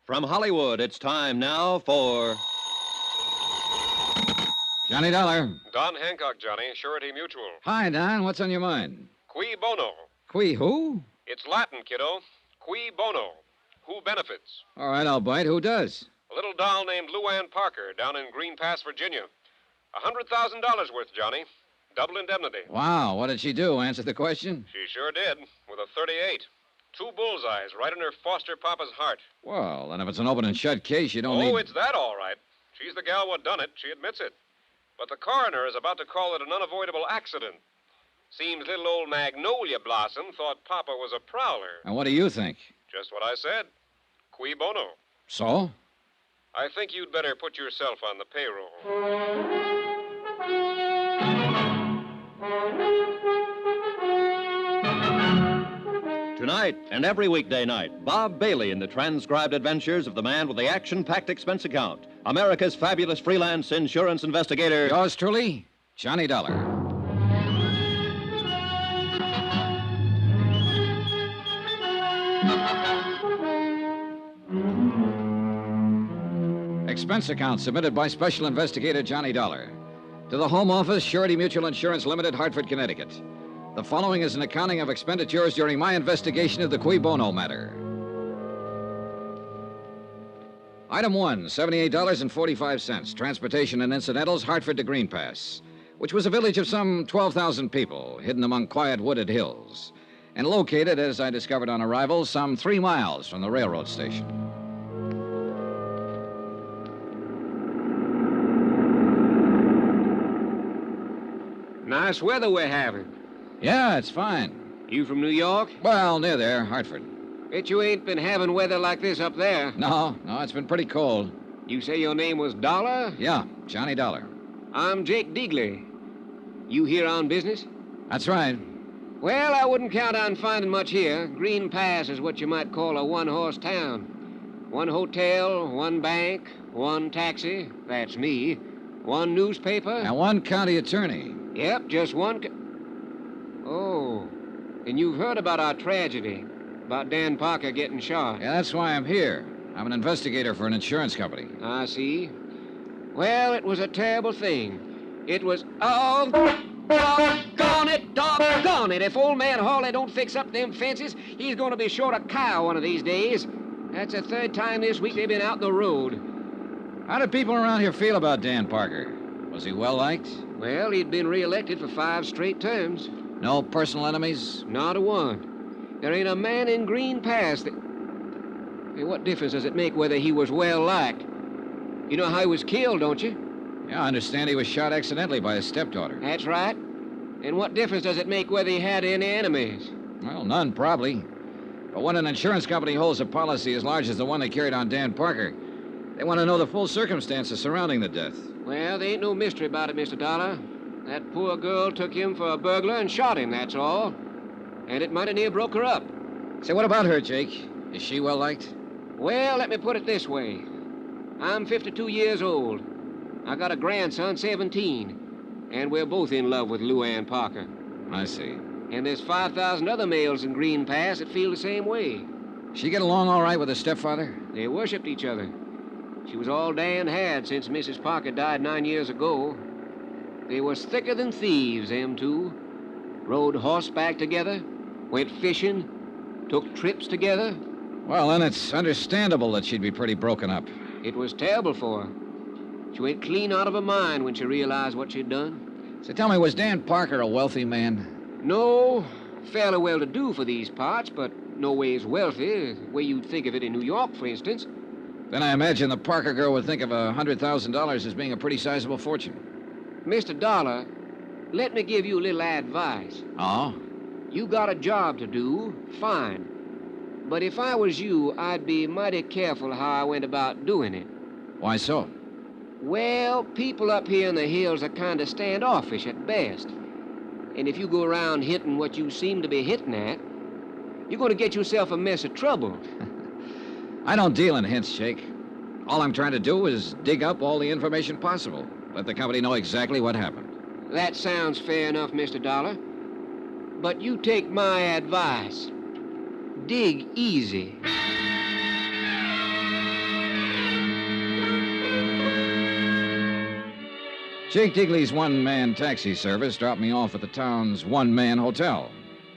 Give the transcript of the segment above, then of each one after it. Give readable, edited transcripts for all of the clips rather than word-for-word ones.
From Hollywood, it's time now for... Johnny Dollar. Don Hancock, Johnny. Surety Mutual. Hi, Don. What's on your mind? Cui Bono. Cui who? It's Latin, kiddo. Cui Bono. Who benefits? All right, I'll bite. Who does? A little doll named Luann Parker down in Green Pass, Virginia. $100,000 worth, Johnny. Double indemnity. Wow, what did she do? Answer the question? She sure did, with a 38. 2 bullseyes right in her foster papa's heart. Well, then if it's an open and shut case, you don't need... Oh, it's that all right. She's the gal what done it. She admits it. But the coroner is about to call it an unavoidable accident. Seems little old Magnolia Blossom thought Papa was a prowler. And what do you think? Just what I said. Cui bono. So? I think you'd better put yourself on the payroll. Tonight and every weekday night, Bob Bailey in the transcribed adventures of the man with the action-packed expense account, America's fabulous freelance insurance investigator... Yours truly, Johnny Dollar. Expense account submitted by Special Investigator Johnny Dollar. To the Home Office, Surety Mutual Insurance Limited, Hartford, Connecticut. The following is an accounting of expenditures during my investigation of the Cui Bono matter. Item 1, $78.45. Transportation and incidentals, Hartford to Green Pass, which was a village of some 12,000 people, hidden among quiet wooded hills, and located, as I discovered on arrival, some 3 miles from the railroad station. Nice weather we're having. Yeah, it's fine. You from New York? Well, near there, Hartford. Bet you ain't been having weather like this up there. No, it's been pretty cold. You say your name was Dollar? Yeah, Johnny Dollar. I'm Jake Deagley. You here on business? That's right. Well, I wouldn't count on finding much here. Green Pass is what you might call a one-horse town. 1 hotel, 1 bank, 1 taxi, that's me, 1 newspaper. And 1 county attorney. Yep, just 1... Oh, and you've heard about our tragedy, about Dan Parker getting shot. Yeah, that's why I'm here. I'm an investigator for an insurance company. I see. Well, it was a terrible thing. It was... Oh, doggone it. If old man Hawley don't fix up them fences, he's going to be short a cow one of these days. That's the 3rd time this week they've been out the road. How do people around here feel about Dan Parker? Was he well-liked? Well, he'd been reelected for 5 straight terms. No personal enemies? Not a one. There ain't a man in Green Pass that... Hey, what difference does it make whether he was well-liked? You know how he was killed, don't you? Yeah, I understand he was shot accidentally by his stepdaughter. That's right. And what difference does it make whether he had any enemies? Well, none, probably. But when an insurance company holds a policy as large as the one they carried on Dan Parker, they want to know the full circumstances surrounding the death. Well, there ain't no mystery about it, Mr. Dollar. That poor girl took him for a burglar and shot him, that's all. And it mighty near broke her up. Say, what about her, Jake? Is she well-liked? Well, let me put it this way. I'm 52 years old. I got a grandson, 17. And we're both in love with Luann Parker. I see. And there's 5,000 other males in Green Pass that feel the same way. She get along all right with her stepfather? They worshipped each other. She was all Dan had since Mrs. Parker died 9 years ago. They was thicker than thieves, them two. Rode horseback together, went fishing, took trips together. Well, then it's understandable that she'd be pretty broken up. It was terrible for her. She went clean out of her mind when she realized what she'd done. So tell me, was Dan Parker a wealthy man? No, fairly well-to-do for these parts, but no ways wealthy, the way you'd think of it in New York, for instance. Then I imagine the Parker girl would think of $100,000 as being a pretty sizable fortune. Mr. Dollar, let me give you a little advice. Oh? You got a job to do, fine. But if I was you, I'd be mighty careful how I went about doing it. Why so? Well, people up here in the hills are kind of standoffish at best. And if you go around hitting what you seem to be hitting at, you're going to get yourself a mess of trouble. I don't deal in hints, Jake. All I'm trying to do is dig up all the information possible. Let the company know exactly what happened. That sounds fair enough, Mr. Dollar. But you take my advice. Dig easy. Jake Digley's one-man taxi service dropped me off at the town's one-man hotel.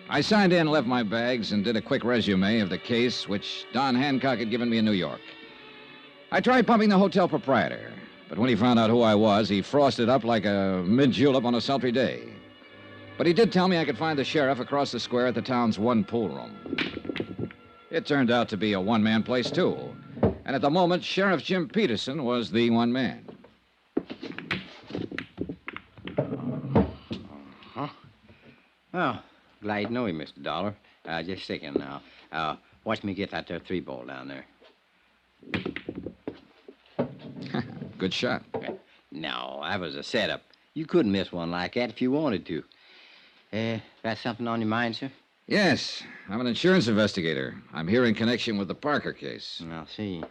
I signed in, left my bags, and did a quick resume of the case which Don Hancock had given me in New York. I tried pumping the hotel proprietor, but when he found out who I was, he frosted up like a mint-julep on a sultry day. But he did tell me I could find the sheriff across the square at the town's one pool room. It turned out to be a one-man place, too. And at the moment, Sheriff Jim Peterson was the one man. Oh, glad to know you, Mr. Dollar. Just a second now. Watch me get that there 3-ball down there. Good shot. No, that was a setup. You couldn't miss one like that if you wanted to. Got something on your mind, sir? Yes, I'm an insurance investigator. I'm here in connection with the Parker case. I'll see.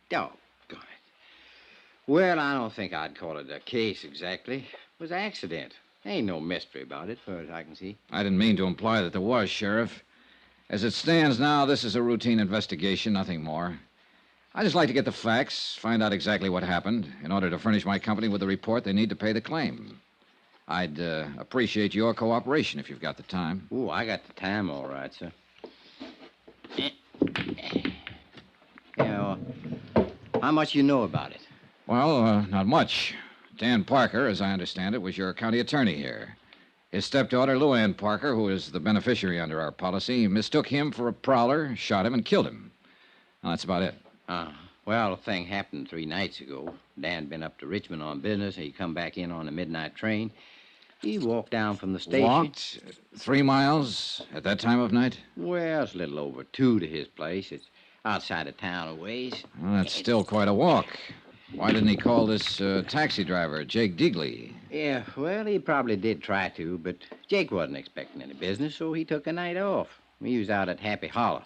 Doggone it. Well, I don't think I'd call it a case exactly. It was an accident. Ain't no mystery about it, far as I can see. I didn't mean to imply that there was, Sheriff. As it stands now, this is a routine investigation, nothing more. I just like to get the facts, find out exactly what happened, in order to furnish my company with the report they need to pay the claim. I'd appreciate your cooperation if you've got the time. Oh, I got the time all right, sir. How much you know about it? Well, not much. Dan Parker, as I understand it, was your county attorney here. His stepdaughter, Luann Parker, who is the beneficiary under our policy, mistook him for a prowler, shot him, and killed him. Well, that's about it. Well, the thing happened 3 nights ago. Dan been up to Richmond on business. He come back in on a midnight train. He walked down from the station. Walked 3 miles at that time of night? Well, it's a little over 2 to his place. It's outside of town a ways. Well, that's still quite a walk. Why didn't he call this taxi driver, Jake Digley? Yeah, well, he probably did try to, but Jake wasn't expecting any business, so he took a night off. He was out at Happy Hollow.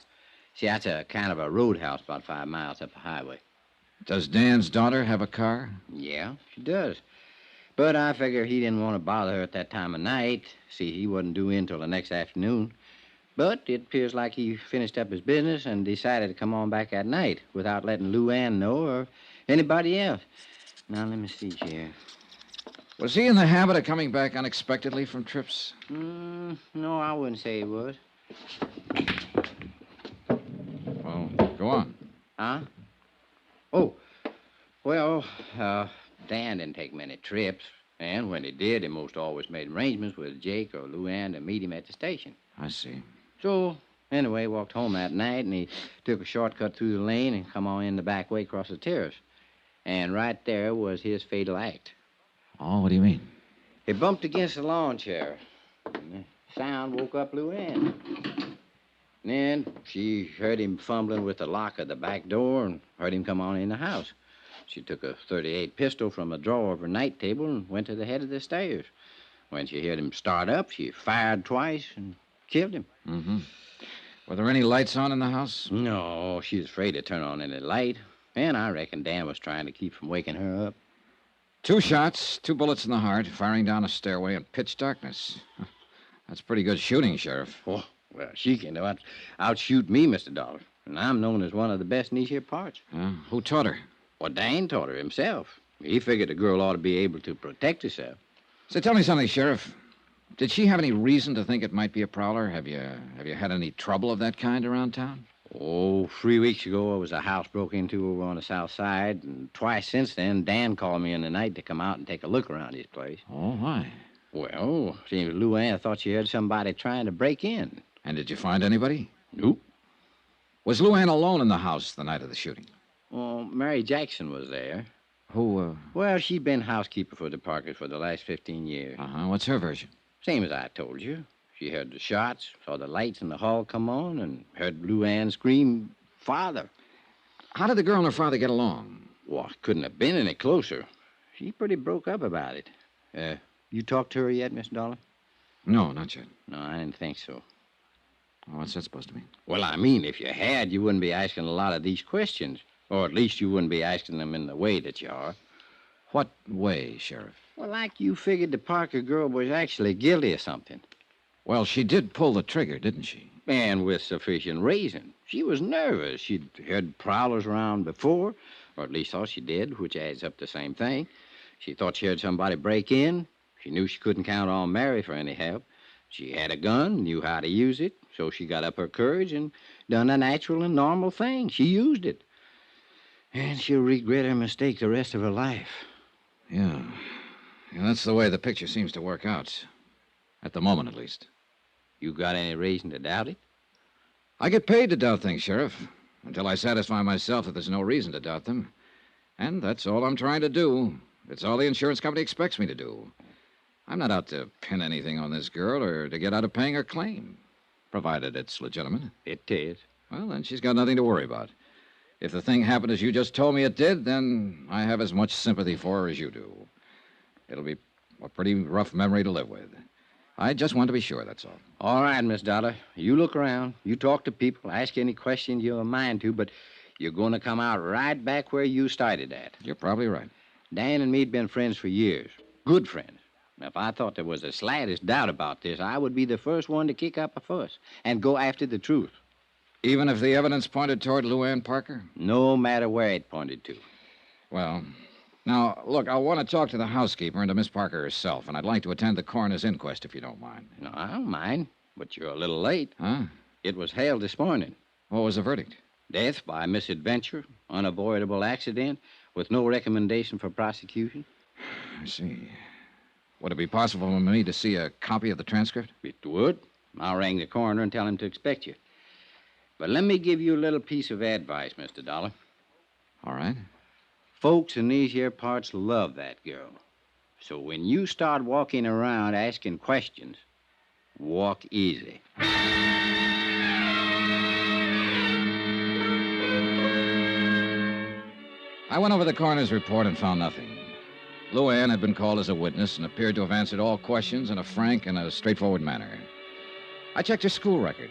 See, that's a kind of a roadhouse about 5 miles up the highway. Does Dan's daughter have a car? Yeah, she does. But I figure he didn't want to bother her at that time of night. See, he wasn't due in till the next afternoon. But it appears like he finished up his business and decided to come on back at night without letting Luann know or anybody else. Now, let me see here. Was he in the habit of coming back unexpectedly from trips? No, I wouldn't say he was. Well, go on. Huh? Oh, well, Dan didn't take many trips. And when he did, he most always made arrangements with Jake or Luann to meet him at the station. I see. So, anyway, walked home that night, and he took a shortcut through the lane and come on in the back way across the terrace. And right there was his fatal act. Oh, what do you mean? He bumped against the lawn chair. And the sound woke up Luann. And then she heard him fumbling with the lock of the back door and heard him come on in the house. She took a .38 pistol from a drawer of her night table and went to the head of the stairs. When she heard him start up, she fired twice and killed him. Mm-hmm. Were there any lights on in the house? No, she was afraid to turn on any light. And I reckon Dan was trying to keep from waking her up. 2 shots, 2 bullets in the heart, firing down a stairway in pitch darkness. That's pretty good shooting, Sheriff. Oh, well, she can outshoot me, Mr. Dollar. And I'm known as one of the best in these here parts. Who taught her? Well, Dan taught her himself. He figured the girl ought to be able to protect herself. So tell me something, Sheriff. Did she have any reason to think it might be a prowler? Have you had any trouble of that kind around town? Oh, 3 weeks ago, there was a house broke into over on the south side, and twice since then, Dan called me in the night to come out and take a look around his place. Oh, why? Well, seems Luann thought she heard somebody trying to break in. And did you find anybody? Nope. Was Luann alone in the house the night of the shooting? Well, Mary Jackson was there. Who, Well, she'd been housekeeper for the Parkers for the last 15 years. What's her version? Same as I told you. She heard the shots, saw the lights in the hall come on, and heard Luann scream, "Father." How did the girl and her father get along? Well, couldn't have been any closer. She pretty broke up about it. You talked to her yet, Mr. Dollar? No, not yet. No, I didn't think so. What's that supposed to mean? Well, I mean, if you had, you wouldn't be asking a lot of these questions. Or at least you wouldn't be asking them in the way that you are. What way, Sheriff? Well, like you figured the Parker girl was actually guilty of something. Well, she did pull the trigger, didn't she? And with sufficient reason. She was nervous. She'd heard prowlers around before. Or at least thought she did, which adds up to the same thing. She thought she heard somebody break in. She knew she couldn't count on Mary for any help. She had a gun, knew how to use it, so she got up her courage and done a natural and normal thing. She used it. And she'll regret her mistake the rest of her life. Yeah. Yeah, that's the way the picture seems to work out. At the moment, at least. You got any reason to doubt it? I get paid to doubt things, Sheriff, until I satisfy myself that there's no reason to doubt them. And that's all I'm trying to do. It's all the insurance company expects me to do. I'm not out to pin anything on this girl or to get out of paying her claim, provided it's legitimate. It is. Well, then she's got nothing to worry about. If the thing happened as you just told me it did, then I have as much sympathy for her as you do. It'll be a pretty rough memory to live with. I just want to be sure, that's all. All right, Miss Dollar. You look around. You talk to people. Ask any questions you're a mind to, but you're going to come out right back where you started at. You're probably right. Dan and me'd been friends for years. Good friends. Now, if I thought there was the slightest doubt about this, I would be the first one to kick up a fuss and go after the truth. Even if the evidence pointed toward Luann Parker? No matter where it pointed to. Well, now, look, I want to talk to the housekeeper and to Miss Parker herself, and I'd like to attend the coroner's inquest if you don't mind. No, I don't mind, but you're a little late. Huh? It was held this morning. What was the verdict? Death by misadventure, unavoidable accident, with no recommendation for prosecution. I see. Would it be possible for me to see a copy of the transcript? It would. I'll ring the coroner and tell him to expect you. But let me give you a little piece of advice, Mr. Dollar. All right. Folks in these here parts love that girl. So when you start walking around asking questions, walk easy. I went over the coroner's report and found nothing. Luann had been called as a witness and appeared to have answered all questions in a frank and a straightforward manner. I checked her school record.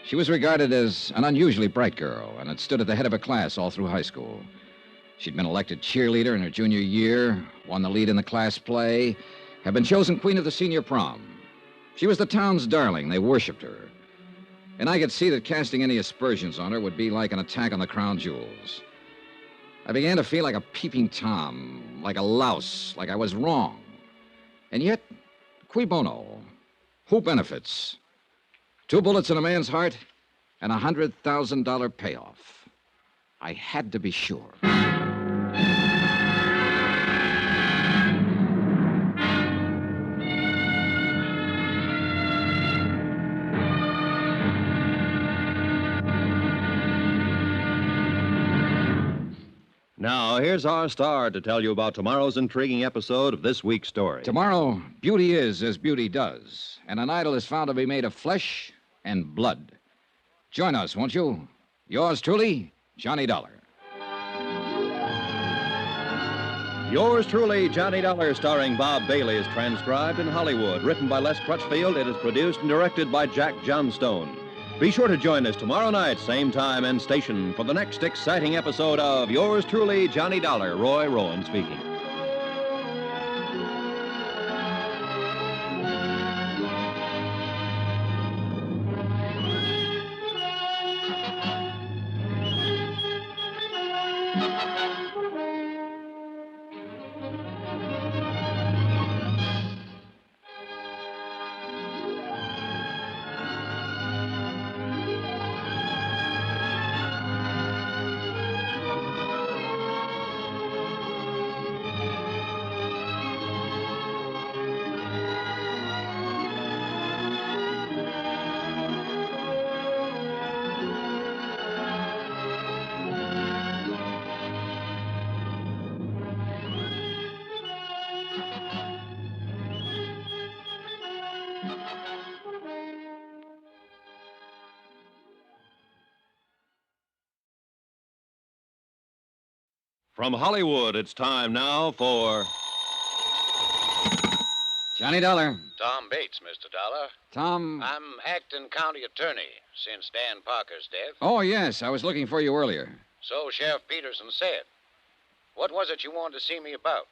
She was regarded as an unusually bright girl and had stood at the head of her class all through high school. She'd been elected cheerleader in her junior year, won the lead in the class play, had been chosen queen of the senior prom. She was the town's darling. They worshipped her. And I could see that casting any aspersions on her would be like an attack on the crown jewels. I began to feel like a peeping Tom, like a louse, like I was wrong. And yet, cui bono? Who benefits? 2 bullets in a man's heart and a $100,000 payoff. I had to be sure. Now, here's our star to tell you about tomorrow's intriguing episode of this week's story. Tomorrow, beauty is as beauty does, and an idol is found to be made of flesh and blood. Join us, won't you? Yours truly, Johnny Dollar. Yours truly, Johnny Dollar, starring Bob Bailey, is transcribed in Hollywood. Written by Les Crutchfield, it is produced and directed by Jack Johnstone. Be sure to join us tomorrow night, same time and station, for the next exciting episode of Yours truly, Johnny Dollar. Roy Rowan speaking. From Hollywood, it's time now for... Johnny Dollar. Tom Bates, Mr. Dollar. Tom. I'm acting county attorney since Dan Parker's death. Oh, yes, I was looking for you earlier. So Sheriff Peterson said. What was it you wanted to see me about?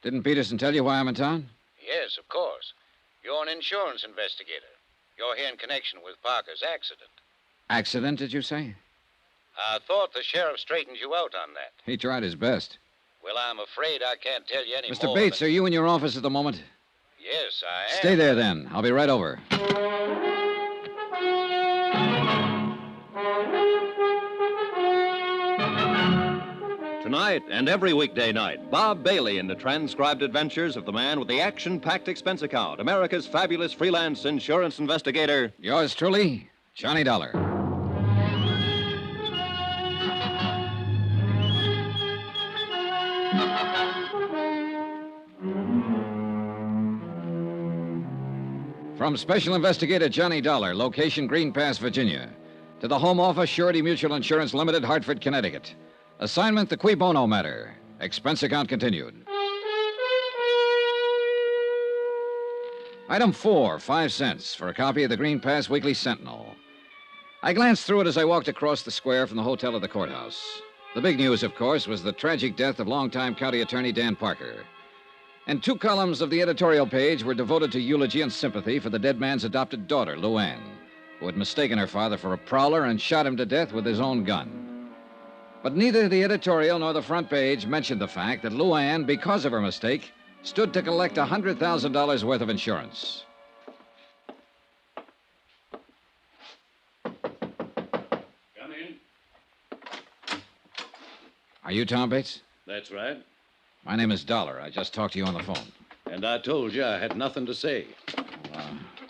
Didn't Peterson tell you why I'm in town? Yes, of course. You're an insurance investigator. You're here in connection with Parker's accident. Accident, did you say? I thought the sheriff straightened you out on that. He tried his best. Well, I'm afraid I can't tell you any Mr. more. Bates, are you in your office at the moment? Yes, I am. Stay there, then. I'll be right over. Tonight and every weekday night, Bob Bailey in the transcribed adventures of the man with the action-packed expense account, America's fabulous freelance insurance investigator. Yours truly, Johnny Dollar. From Special Investigator Johnny Dollar, location Green Pass, Virginia, to the Home Office, Surety Mutual Insurance Limited, Hartford, Connecticut. Assignment, the Cui Bono Matter. Expense account continued. Item 4, 5 cents for a copy of the Green Pass Weekly Sentinel. I glanced through it as I walked across the square from the hotel to the courthouse. The big news, of course, was the tragic death of longtime county attorney Dan Parker. And 2 columns of the editorial page were devoted to eulogy and sympathy for the dead man's adopted daughter, Luann, who had mistaken her father for a prowler and shot him to death with his own gun. But neither the editorial nor the front page mentioned the fact that Luann, because of her mistake, stood to collect $100,000 worth of insurance. Come in. Are you Tom Bates? That's right. My name is Dollar. I just talked to you on the phone. And I told you I had nothing to say.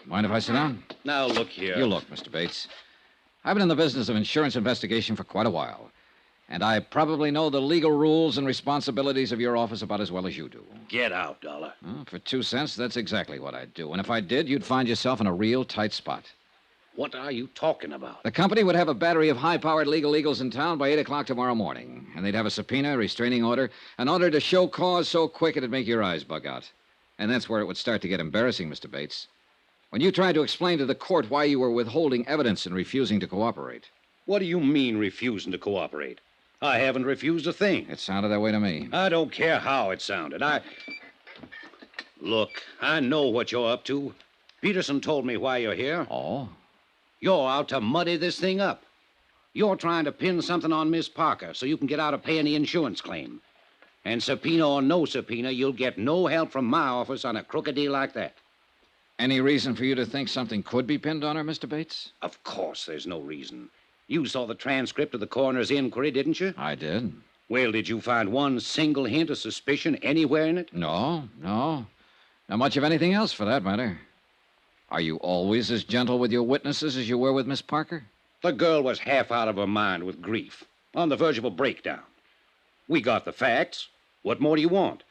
Mind if I sit down? Now, look here. You look, Mr. Bates. I've been in the business of insurance investigation for quite a while. And I probably know the legal rules and responsibilities of your office about as well as you do. Get out, Dollar. Well, for 2 cents, that's exactly what I'd do. And if I did, you'd find yourself in a real tight spot. What are you talking about? The company would have a battery of high-powered legal eagles in town by 8 o'clock tomorrow morning. And they'd have a subpoena, a restraining order, an order to show cause so quick it'd make your eyes bug out. And that's where it would start to get embarrassing, Mr. Bates. When you tried to explain to the court why you were withholding evidence and refusing to cooperate. What do you mean, refusing to cooperate? I haven't refused a thing. It sounded that way to me. I don't care how it sounded. Look, I know what you're up to. Peterson told me why you're here. Oh? You're out to muddy this thing up. You're trying to pin something on Miss Parker so you can get out of paying the insurance claim. And subpoena or no subpoena, you'll get no help from my office on a crooked deal like that. Any reason for you to think something could be pinned on her, Mr. Bates? Of course there's no reason. You saw the transcript of the coroner's inquiry, didn't you? I did. Well, did you find one single hint of suspicion anywhere in it? No. Not much of anything else, for that matter. Are you always as gentle with your witnesses as you were with Miss Parker? The girl was half out of her mind with grief, on the verge of a breakdown. We got the facts. What more do you want?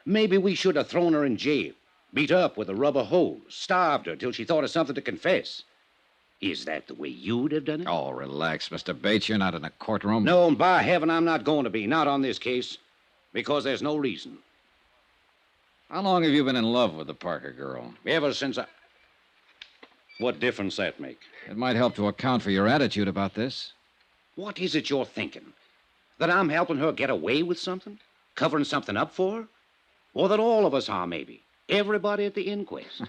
Maybe we should have thrown her in jail, beat her up with a rubber hose, starved her till she thought of something to confess. Is that the way you'd have done it? Oh, relax, Mr. Bates. You're not in a courtroom. No, and by heaven, I'm not going to be. Not on this case. Because there's no reason. How long have you been in love with the Parker girl? Ever since I... What difference that make? It might help to account for your attitude about this. What is it you're thinking? That I'm helping her get away with something? Covering something up for her? Or that all of us are, maybe? Everybody at the inquest?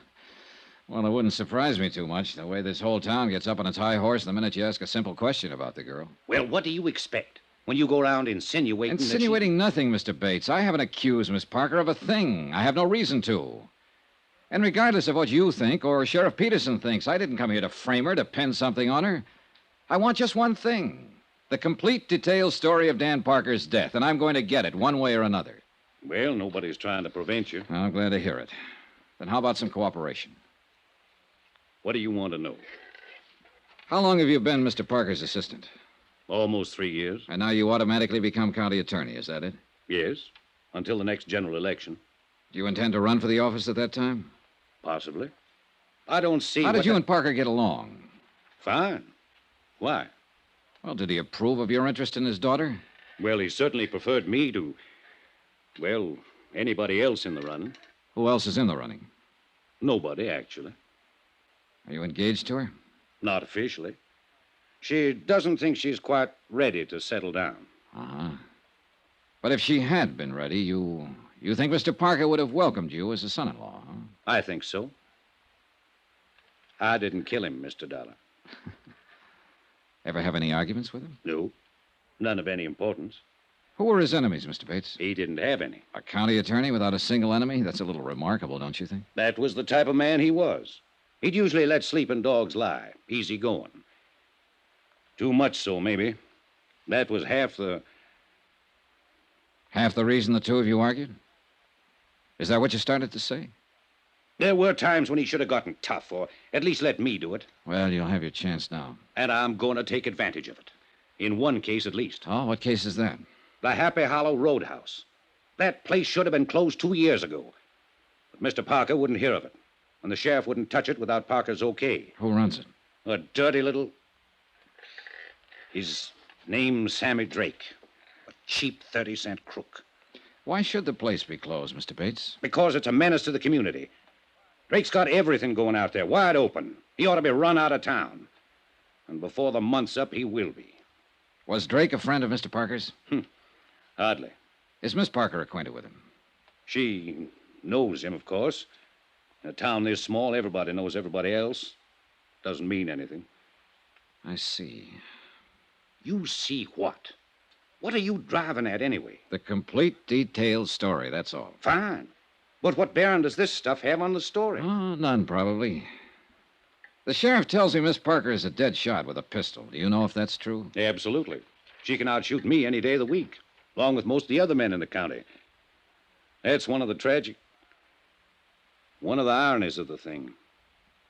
Well, it wouldn't surprise me too much, the way this whole town gets up on its high horse the minute you ask a simple question about the girl. Well, what do you expect when you go around insinuating Insinuating nothing, Mr. Bates. I haven't accused Miss Parker of a thing. I have no reason to. And regardless of what you think or Sheriff Peterson thinks, I didn't come here to frame her, to pin something on her. I want just one thing. The complete detailed story of Dan Parker's death, and I'm going to get it one way or another. Well, nobody's trying to prevent you. I'm glad to hear it. Then how about some cooperation? What do you want to know? How long have you been Mr. Parker's assistant? Almost 3 years. And now you automatically become county attorney, is that it? Yes, until the next general election. Do you intend to run for the office at that time? Possibly. I don't see How did you and Parker get along? Fine. Why? Well, did he approve of your interest in his daughter? Well, he certainly preferred me to, well, anybody else in the running. Who else is in the running? Nobody, actually. Are you engaged to her? Not officially. She doesn't think she's quite ready to settle down. Uh-huh. But if she had been ready, you think Mr. Parker would have welcomed you as a son-in-law, huh? I think so. I didn't kill him, Mr. Dollar. Ever have any arguments with him? No, none of any importance. Who were his enemies, Mr. Bates? He didn't have any. A county attorney without a single enemy? That's a little remarkable, don't you think? That was the type of man he was. He'd usually let sleeping dogs lie, easy going. Too much so, maybe. That was half the... Half the reason the two of you argued? Is that what you started to say? There were times when he should have gotten tough, or at least let me do it. Well, you'll have your chance now. And I'm going to take advantage of it. In one case, at least. Oh, what case is that? The Happy Hollow Roadhouse. That place should have been closed 2 years ago. But Mr. Parker wouldn't hear of it. And the sheriff wouldn't touch it without Parker's okay. Who runs it? A dirty little... His name's Sammy Drake. A cheap 30-cent crook. Why should the place be closed, Mr. Bates? Because it's a menace to the community. Drake's got everything going out there, wide open. He ought to be run out of town. And before the month's up, he will be. Was Drake a friend of Mr. Parker's? Hardly. Is Miss Parker acquainted with him? She knows him, of course. In a town this small, everybody knows everybody else. Doesn't mean anything. I see. You see what? What are you driving at, anyway? The complete, detailed story, that's all. Fine. But what bearing does this stuff have on the story? Oh, none, probably. The sheriff tells me Miss Parker is a dead shot with a pistol. Do you know if that's true? Absolutely. She can outshoot me any day of the week, along with most of the other men in the county. That's one of the ironies of the thing.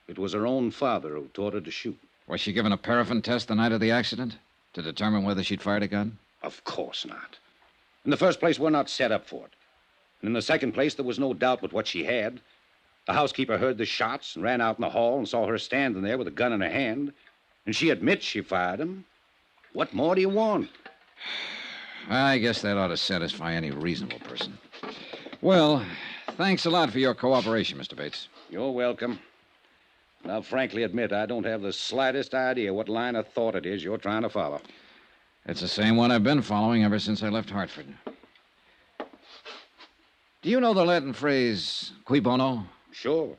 It was her own father who taught her to shoot. Was she given a paraffin test the night of the accident to determine whether she'd fired a gun? Of course not. In the first place, we're not set up for it. And in the second place, there was no doubt but what she had. The housekeeper heard the shots and ran out in the hall and saw her standing there with a gun in her hand. And she admits she fired him. What more do you want? I guess that ought to satisfy any reasonable person. Well, thanks a lot for your cooperation, Mr. Bates. You're welcome. And I'll frankly admit I don't have the slightest idea what line of thought it is you're trying to follow. It's the same one I've been following ever since I left Hartford. Do you know the Latin phrase, cui bono? Sure.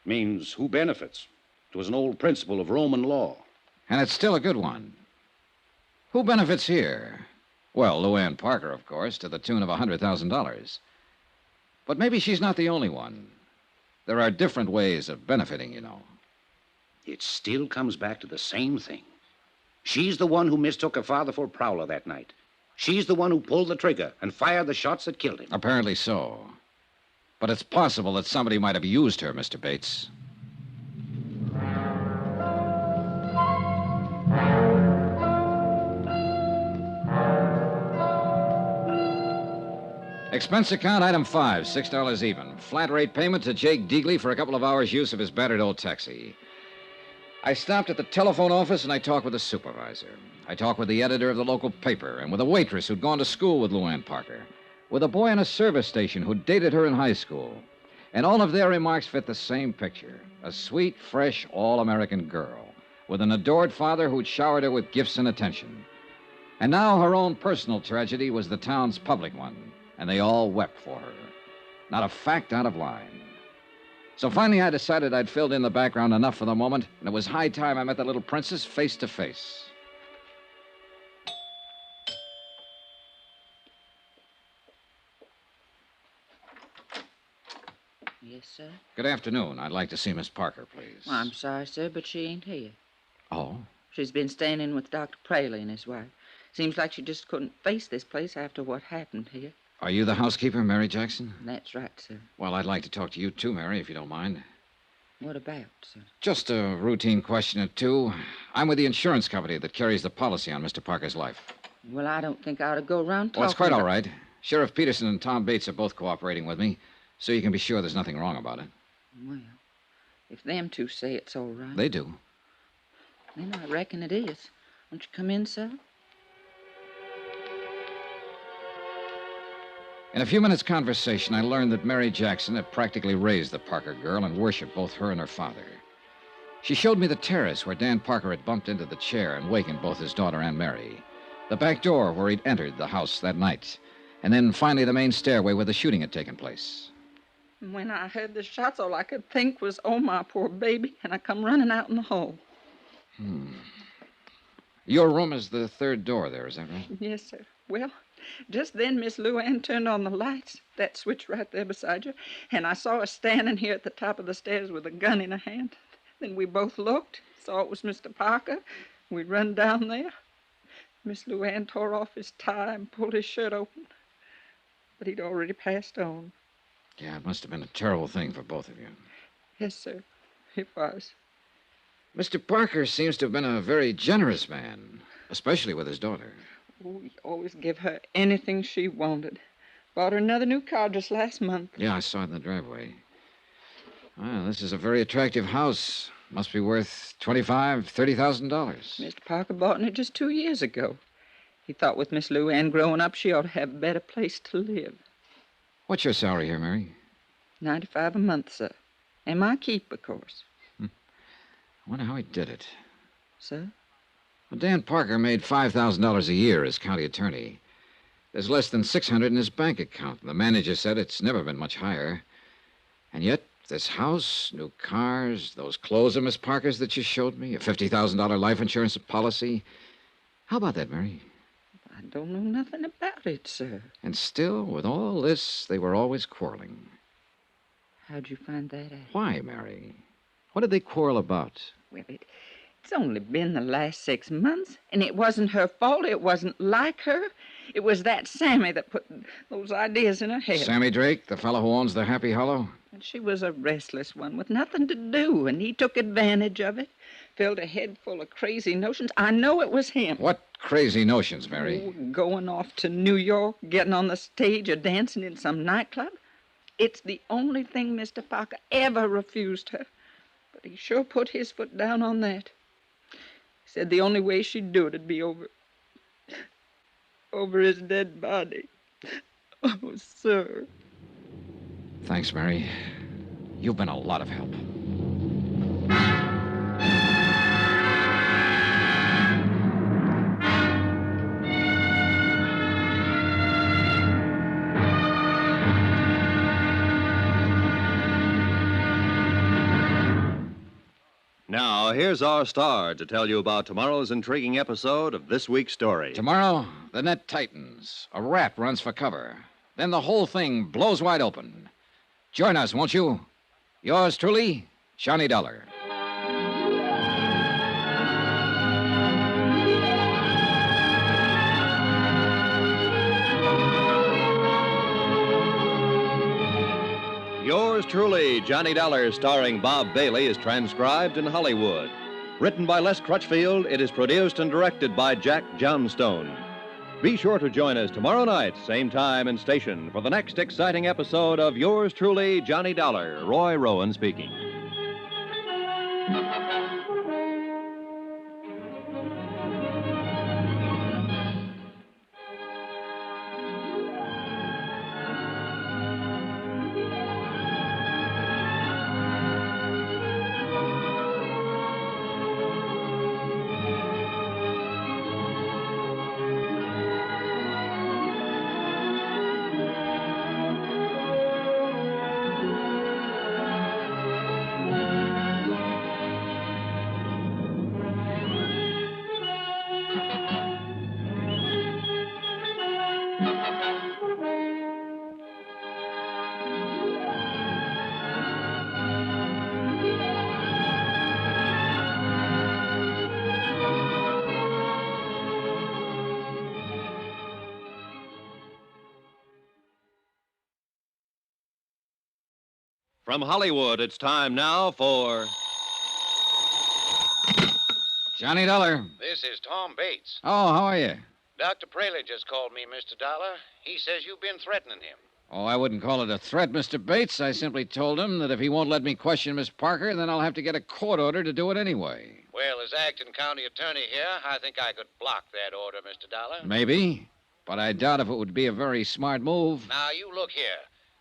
Means who benefits. It was an old principle of Roman law. And it's still a good one. Who benefits here? Well, Luann Parker, of course, to the tune of $100,000. But maybe she's not the only one. There are different ways of benefiting, you know. It still comes back to the same thing. She's the one who mistook her father for a prowler that night. She's the one who pulled the trigger and fired the shots that killed him. Apparently so. But it's possible that somebody might have used her, Mr. Bates. Expense account, item 5, $6 even. Flat rate payment to Jake Deagley for a couple of hours' use of his battered old taxi. I stopped at the telephone office and I talked with the supervisor. I talked with the editor of the local paper and with a waitress who'd gone to school with Luann Parker, with a boy in a service station who dated her in high school. And all of their remarks fit the same picture. A sweet, fresh, all-American girl with an adored father who'd showered her with gifts and attention. And now her own personal tragedy was the town's public one, and they all wept for her. Not a fact out of line. So finally I decided I'd filled in the background enough for the moment, and it was high time I met the little princess face to face. Yes, sir. Good afternoon. I'd like to see Miss Parker, please. Well, I'm sorry, sir, but she ain't here. Oh? She's been staying in with Dr. Praley and his wife. Seems like she just couldn't face this place after what happened here. Are you the housekeeper, Mary Jackson? That's right, sir. Well, I'd like to talk to you too, Mary, if you don't mind. What about, sir? Just a routine question or two. I'm with the insurance company that carries the policy on Mr. Parker's life. Well, I don't think I ought to go around talking Well, it's quite all about... right. Sheriff Peterson and Tom Bates are both cooperating with me, so you can be sure there's nothing wrong about it. Well, if them two say it's all right... They do. Then I reckon it is. Won't you come in, sir? In a few minutes' conversation, I learned that Mary Jackson had practically raised the Parker girl and worshipped both her and her father. She showed me the terrace where Dan Parker had bumped into the chair and wakened both his daughter and Mary, the back door where he'd entered the house that night, and then finally the main stairway where the shooting had taken place. When I heard the shots, all I could think was, oh, my poor baby, and I come running out in the hall. Your room is the third door there, is that right? Yes, sir. Well, just then Miss Luann turned on the lights, that switch right there beside you, and I saw her standing here at the top of the stairs with a gun in her hand. Then we both looked, saw it was Mr. Parker. We run down there. Miss Luann tore off his tie and pulled his shirt open, but he'd already passed on. Yeah, it must have been a terrible thing for both of you. Yes, sir, it was. Mr. Parker seems to have been a very generous man, especially with his daughter. Oh, he always gave her anything she wanted. Bought her another new car just last month. Yeah, I saw it in the driveway. Well, this is a very attractive house. Must be worth $25,000, $30,000. Mr. Parker bought it just 2 years ago. He thought with Miss Luann growing up, she ought to have a better place to live. What's your salary here, Mary? $95 a month, sir. And my keep, of course. I wonder how he did it. Sir? Well, Dan Parker made $5,000 a year as county attorney. There's less than $600 in his bank account. The manager said it's never been much higher. And yet, this house, new cars, those clothes of Miss Parker's that you showed me, a $50,000 life insurance policy. How about that, Mary? I don't know nothing about it, sir. And still, with all this, they were always quarreling. How'd you find that out? Why, Mary? What did they quarrel about? Well, it's only been the last 6 months, and it wasn't her fault. It wasn't like her. It was that Sammy that put those ideas in her head. Sammy Drake, the fellow who owns the Happy Hollow? And she was a restless one with nothing to do, and he took advantage of it. Filled her head full of crazy notions. I know it was him. What crazy notions, Mary? Oh, going off to New York, getting on the stage, or dancing in some nightclub. It's the only thing Mr. Parker ever refused her. But he sure put his foot down on that. He said the only way she'd do it'd be over his dead body. Oh, sir. Thanks, Mary. You've been a lot of help. Now, here's our star to tell you about tomorrow's intriguing episode of this week's story. Tomorrow, the net tightens. A rat runs for cover. Then the whole thing blows wide open. Join us, won't you? Yours truly, Johnny Dollar. Yours truly, Johnny Dollar, starring Bob Bailey, is transcribed in Hollywood. Written by Les Crutchfield, it is produced and directed by Jack Johnstone. Be sure to join us tomorrow night, same time and station, for the next exciting episode of Yours truly, Johnny Dollar. Roy Rowan speaking. From Hollywood, it's time now for... Johnny Dollar. This is Tom Bates. Oh, how are you? Dr. Praley just called me, Mr. Dollar. He says you've been threatening him. Oh, I wouldn't call it a threat, Mr. Bates. I simply told him that if he won't let me question Miss Parker, then I'll have to get a court order to do it anyway. Well, as acting county attorney here, I think I could block that order, Mr. Dollar. Maybe, but I doubt if it would be a very smart move. Now, you look here.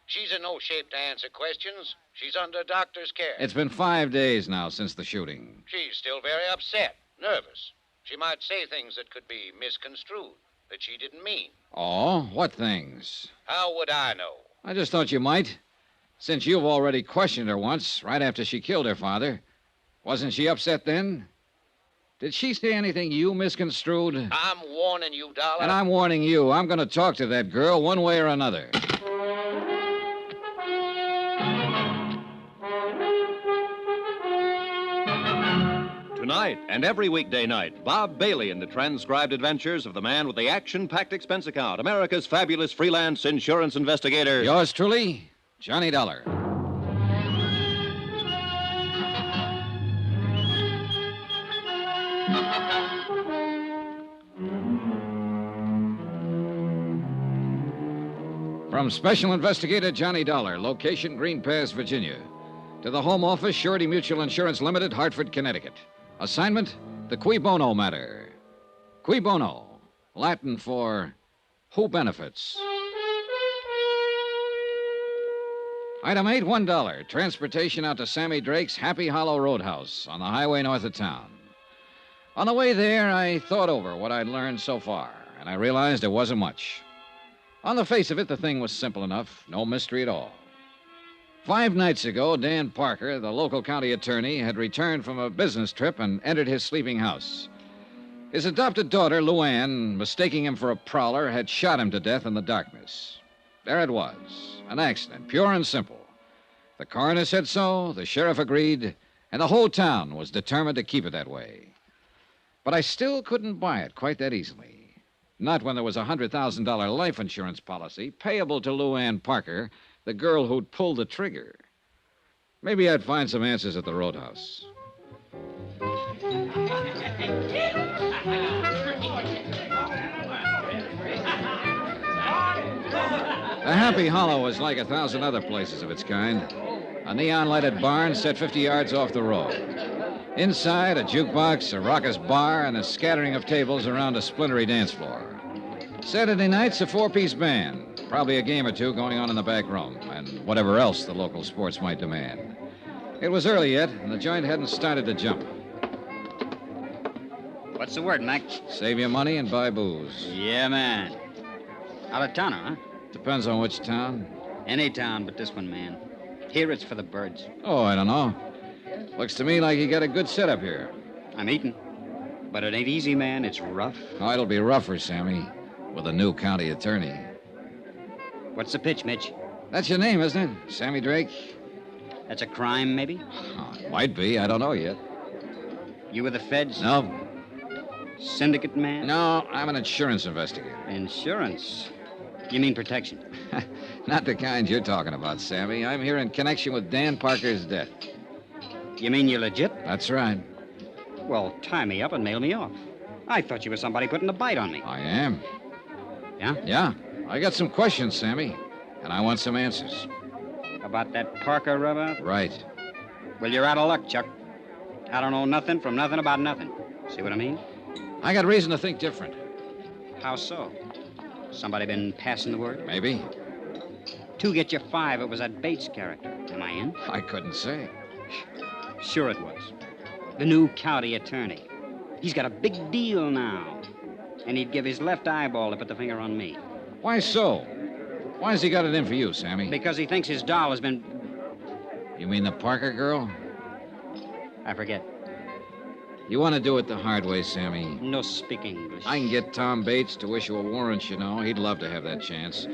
She's in no shape to answer questions. She's under doctor's care. It's been 5 days now since the shooting. She's still very upset, nervous. She might say things that could be misconstrued, that she didn't mean. Oh, what things? How would I know? I just thought you might. Since you've already questioned her once, right after she killed her father. Wasn't she upset then? Did she say anything you misconstrued? I'm warning you, Dollar. And I'm warning you, I'm going to talk to that girl one way or another. Tonight and every weekday night, Bob Bailey in the transcribed adventures of the man with the action-packed expense account, America's fabulous freelance insurance investigator. Yours truly, Johnny Dollar. From Special Investigator Johnny Dollar, location Green Pass, Virginia, to the Home Office, Surety Mutual Insurance Limited, Hartford, Connecticut. Assignment, the Cui Bono Matter. Cui Bono, Latin for who benefits. Item 8, $1. Transportation out to Sammy Drake's Happy Hollow Roadhouse on the highway north of town. On the way there, I thought over what I'd learned so far, and I realized it wasn't much. On the face of it, the thing was simple enough, no mystery at all. 5 nights ago, Dan Parker, the local county attorney, had returned from a business trip and entered his sleeping house. His adopted daughter, Luann, mistaking him for a prowler, had shot him to death in the darkness. There it was, an accident, pure and simple. The coroner said so, the sheriff agreed, and the whole town was determined to keep it that way. But I still couldn't buy it quite that easily. Not when there was a $100,000 life insurance policy payable to Luann Parker, the girl who'd pulled the trigger. Maybe I'd find some answers at the roadhouse. The Happy Hollow was like 1,000 other places of its kind. A neon-lighted barn set 50 yards off the road. Inside, a jukebox, a raucous bar, and a scattering of tables around a splintery dance floor. Saturday nights, a 4-piece band. Probably a game or two going on in the back room, and whatever else the local sports might demand. It was early yet, and the joint hadn't started to jump. What's the word, Mac? Save your money and buy booze. Yeah, man. Out of towner, huh? Depends on which town. Any town but this one, man. Here it's for the birds. Oh, I don't know. Looks to me like you got a good setup here. I'm eating. But it ain't easy, man. It's rough. Oh, it'll be rougher, Sammy, with a new county attorney. What's the pitch, Mitch? That's your name, isn't it? Sammy Drake? That's a crime, maybe? Oh, it might be. I don't know yet. You with the feds? No. Syndicate man? No, I'm an insurance investigator. Insurance? You mean protection? Not the kind you're talking about, Sammy. I'm here in connection with Dan Parker's death. You mean you're legit? That's right. Well, tie me up and mail me off. I thought you were somebody putting a bite on me. I am. Yeah? Yeah. I got some questions, Sammy, and I want some answers. About that Parker rubber? Right. Well, you're out of luck, Chuck. I don't know nothing from nothing about nothing. See what I mean? I got reason to think different. How so? Somebody been passing the word? Maybe. 2 get you 5. It was that Bates character. Am I in? I couldn't say. Sure it was. The new county attorney. He's got a big deal now. And he'd give his left eyeball to put the finger on me. Why so? Why's he got it in for you, Sammy? Because he thinks his doll has been... You mean the Parker girl? I forget. You want to do it the hard way, Sammy. No speak English. I can get Tom Bates to issue a warrant, you know. He'd love to have that chance.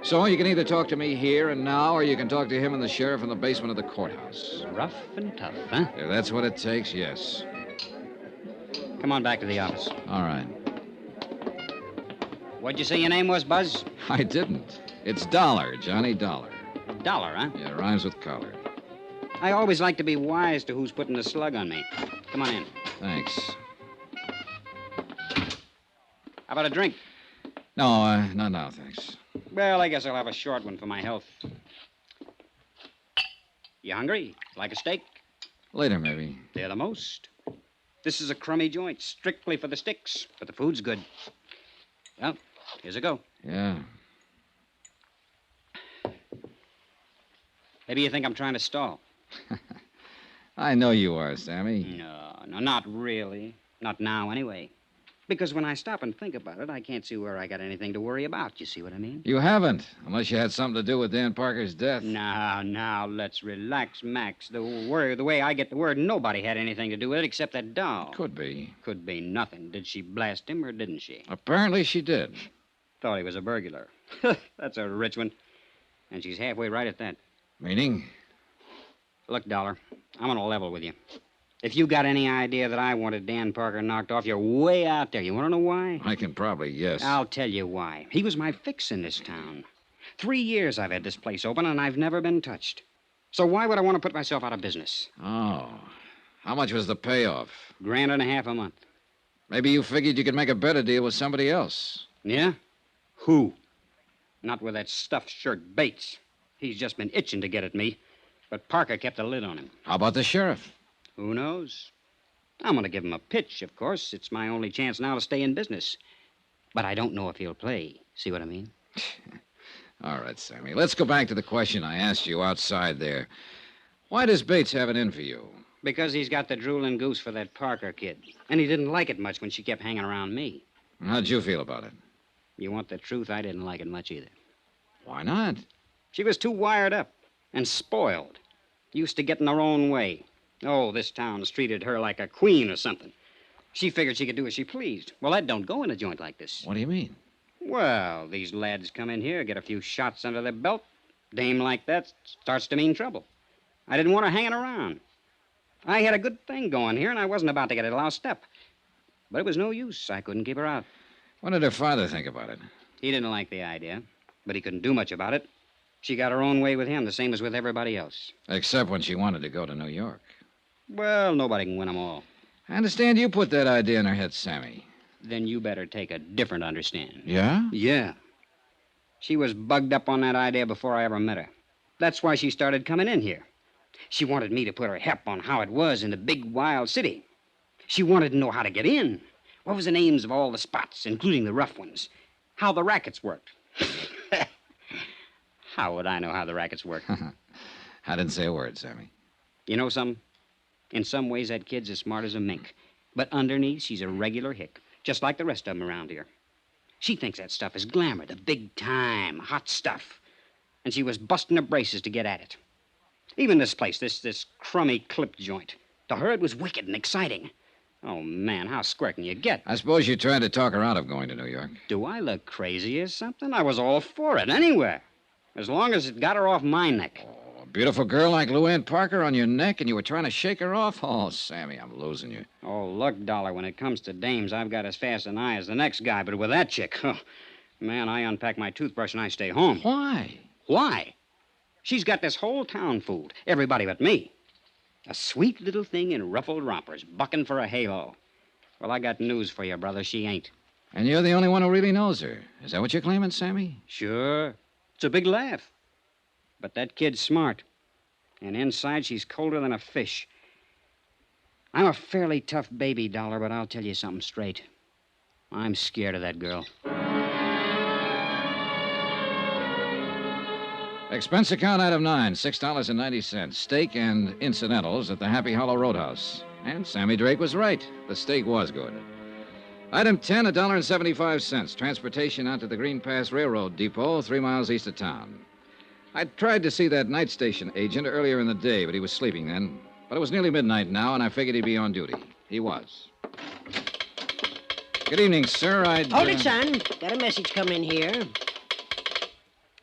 So you can either talk to me here and now, or you can talk to him and the sheriff in the basement of the courthouse. Rough and tough, huh? If that's what it takes, yes. Come on back to the office. All right. What'd you say your name was, Buzz? I didn't. It's Dollar, Johnny Dollar. Dollar, huh? Yeah, rhymes with collar. I always like to be wise to who's putting the slug on me. Come on in. Thanks. How about a drink? No, not now, thanks. Well, I guess I'll have a short one for my health. You hungry? Like a steak? Later, maybe. They're the most. This is a crummy joint, strictly for the sticks, but the food's good. Well, here's a go. Yeah. Maybe you think I'm trying to stall. I know you are, Sammy. No, not really. Not now, anyway. Because when I stop and think about it, I can't see where I got anything to worry about. You see what I mean? You haven't, unless you had something to do with Dan Parker's death. Now, let's relax, Max. The way I get the word, nobody had anything to do with it except that doll. Could be. Could be nothing. Did she blast him or didn't she? Apparently she did. Thought he was a burglar. That's a rich one. And she's halfway right at that. Meaning? Look, Dollar, I'm on a level with you. If you got any idea that I wanted Dan Parker knocked off, you're way out there. You want to know why? I can probably guess. I'll tell you why. He was my fix in this town. 3 years I've had this place open, and I've never been touched. So why would I want to put myself out of business? Oh. How much was the payoff? $1.50 a month. Maybe you figured you could make a better deal with somebody else. Yeah? Who? Not with that stuffed shirt Bates. He's just been itching to get at me. But Parker kept a lid on him. How about the sheriff? Who knows? I'm going to give him a pitch, of course. It's my only chance now to stay in business. But I don't know if he'll play. See what I mean? All right, Sammy. Let's go back to the question I asked you outside there. Why does Bates have it in for you? Because he's got the drooling goose for that Parker kid. And he didn't like it much when she kept hanging around me. How'd you feel about it? You want the truth? I didn't like it much either. Why not? She was too wired up and spoiled. Used to getting her own way. Oh, this town's treated her like a queen or something. She figured she could do as she pleased. Well, that don't go in a joint like this. What do you mean? Well, these lads come in here, get a few shots under their belt. Dame like that starts to mean trouble. I didn't want her hanging around. I had a good thing going here, and I wasn't about to get it lost up. But it was no use. I couldn't keep her out. What did her father think about it? He didn't like the idea, but he couldn't do much about it. She got her own way with him, the same as with everybody else. Except when she wanted to go to New York. Well, nobody can win them all. I understand you put that idea in her head, Sammy. Then you better take a different understanding. Yeah? Yeah. She was bugged up on that idea before I ever met her. That's why she started coming in here. She wanted me to put her hep on how it was in the big, wild city. She wanted to know how to get in. What was the names of all the spots, including the rough ones? How the rackets worked. How would I know how the rackets work? I didn't say a word, Sammy. You know something? In some ways, that kid's as smart as a mink. But underneath, she's a regular hick, just like the rest of them around here. She thinks that stuff is glamour, the big time, hot stuff. And she was busting her braces to get at it. Even this place, this crummy clip joint. To her, it was wicked and exciting. Oh, man, how square can you get? I suppose you tried to talk her out of going to New York. Do I look crazy or something? I was all for it, anywhere. As long as it got her off my neck. Oh, a beautiful girl like Luann Parker on your neck, and you were trying to shake her off? Oh, Sammy, I'm losing you. Oh, look, Dollar, when it comes to dames, I've got as fast an eye as the next guy. But with that chick, oh, man, I unpack my toothbrush and I stay home. Why? Why? She's got this whole town fooled. Everybody but me. A sweet little thing in ruffled rompers, bucking for a halo. Well, I got news for you, brother. She ain't. And you're the only one who really knows her. Is that what you're claiming, Sammy? Sure. It's a big laugh. But that kid's smart. And inside, she's colder than a fish. I'm a fairly tough baby, Dollar, but I'll tell you something straight. I'm scared of that girl. Expense account item 9, $6.90. Steak and incidentals at the Happy Hollow Roadhouse. And Sammy Drake was right. The steak was good. Item 10, $1.75. Transportation out to the Green Pass Railroad Depot, 3 miles east of town. I tried to see that night station agent earlier in the day, but he was sleeping then. But it was nearly midnight now, and I figured he'd be on duty. He was. Good evening, sir. Hold it, son. Got a message coming here.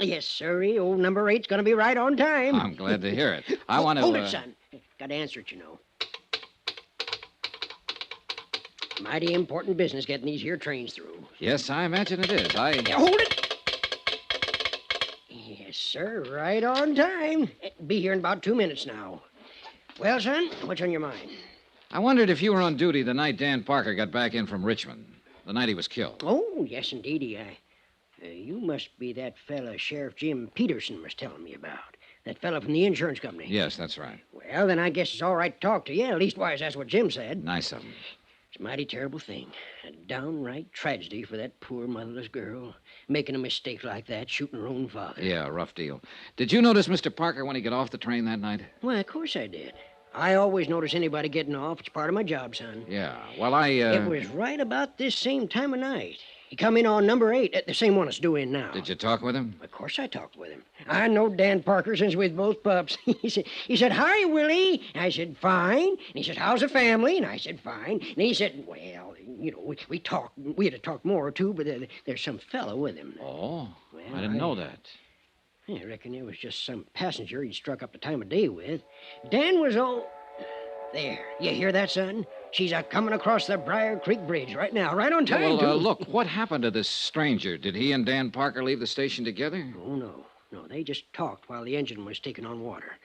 Yes, sirree. Old number 8's going to be right on time. I'm glad to hear it. I want to... Hold it, son. Got to answer it, you know. Mighty important business getting these here trains through. Yes, I imagine it is. Yeah, hold it! Yes, sir. Right on time. Be here in about 2 minutes now. Well, son, what's on your mind? I wondered if you were on duty the night Dan Parker got back in from Richmond. The night he was killed. Oh, yes, indeedy. You must be that fella Sheriff Jim Peterson was telling me about. That fella from the insurance company. Yes, that's right. Well, then I guess it's all right to talk to you. Leastwise, that's what Jim said. Nice of him. It's a mighty terrible thing. A downright tragedy for that poor motherless girl. Making a mistake like that, shooting her own father. Yeah, rough deal. Did you notice Mr. Parker when he got off the train that night? Why, of course I did. I always notice anybody getting off. It's part of my job, son. Yeah, well, It was right about this same time of night. He come in on number 8, the same one that's due in now. Did you talk with him? Of course I talked with him. I know Dan Parker since we was both pups. he said, "Hi, Willie." I said, "Fine." And he said, "How's the family?" And I said, "Fine." And he said, "Well, we talked. We had to talk more, too, but there's some fellow with him." Oh, Well, I didn't know that. I reckon it was just some passenger he'd struck up the time of day with. Dan was all... There. You hear that, son? She's a-coming across the Briar Creek Bridge right now, right on time, Well, too. look, what happened to this stranger? Did he and Dan Parker leave the station together? Oh, no. No, they just talked while the engine was taking on water.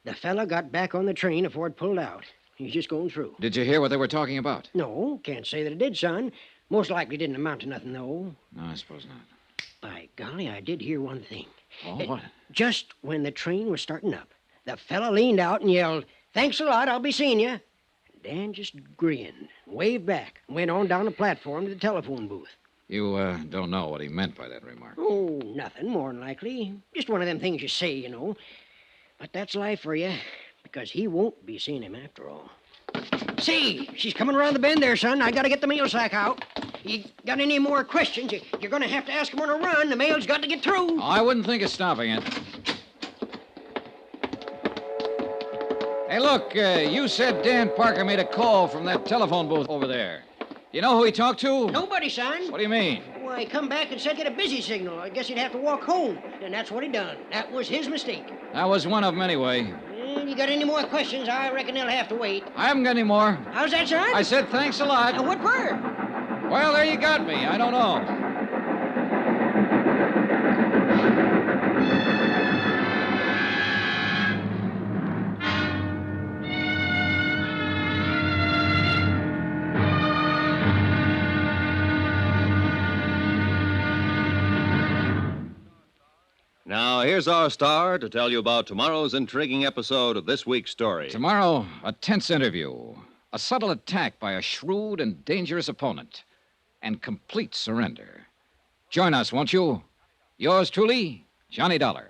The fella got back on the train before it pulled out. He's just going through. Did you hear what they were talking about? No, can't say that it did, son. Most likely didn't amount to nothing, though. No, I suppose not. By golly, I did hear one thing. Oh, what? Just when the train was starting up, the fella leaned out and yelled, "Thanks a lot, I'll be seeing you." Dan just grinned, waved back, and went on down the platform to the telephone booth. You, don't know what he meant by that remark. Oh, nothing, more than likely. Just one of them things you say, you know. But that's life for you, because he won't be seeing him after all. See, she's coming around the bend there, son. I gotta get the mail sack out. You got any more questions, you're gonna have to ask him on a run. The mail's got to get through. Oh, I wouldn't think of stopping it. Hey, look, you said Dan Parker made a call from that telephone booth over there. You know who he talked to? Nobody, son. What do you mean? Why, he come back and said he had a busy signal. I guess he'd have to walk home. And that's what he done. That was his mistake. That was one of them anyway. You got any more questions? I reckon they'll have to wait. I haven't got any more. How's that, son? I said thanks a lot. What for? Well, there you got me. I don't know. Now, here's our star to tell you about tomorrow's intriguing episode of this week's story. Tomorrow, a tense interview, a subtle attack by a shrewd and dangerous opponent, and complete surrender. Join us, won't you? Yours truly, Johnny Dollar.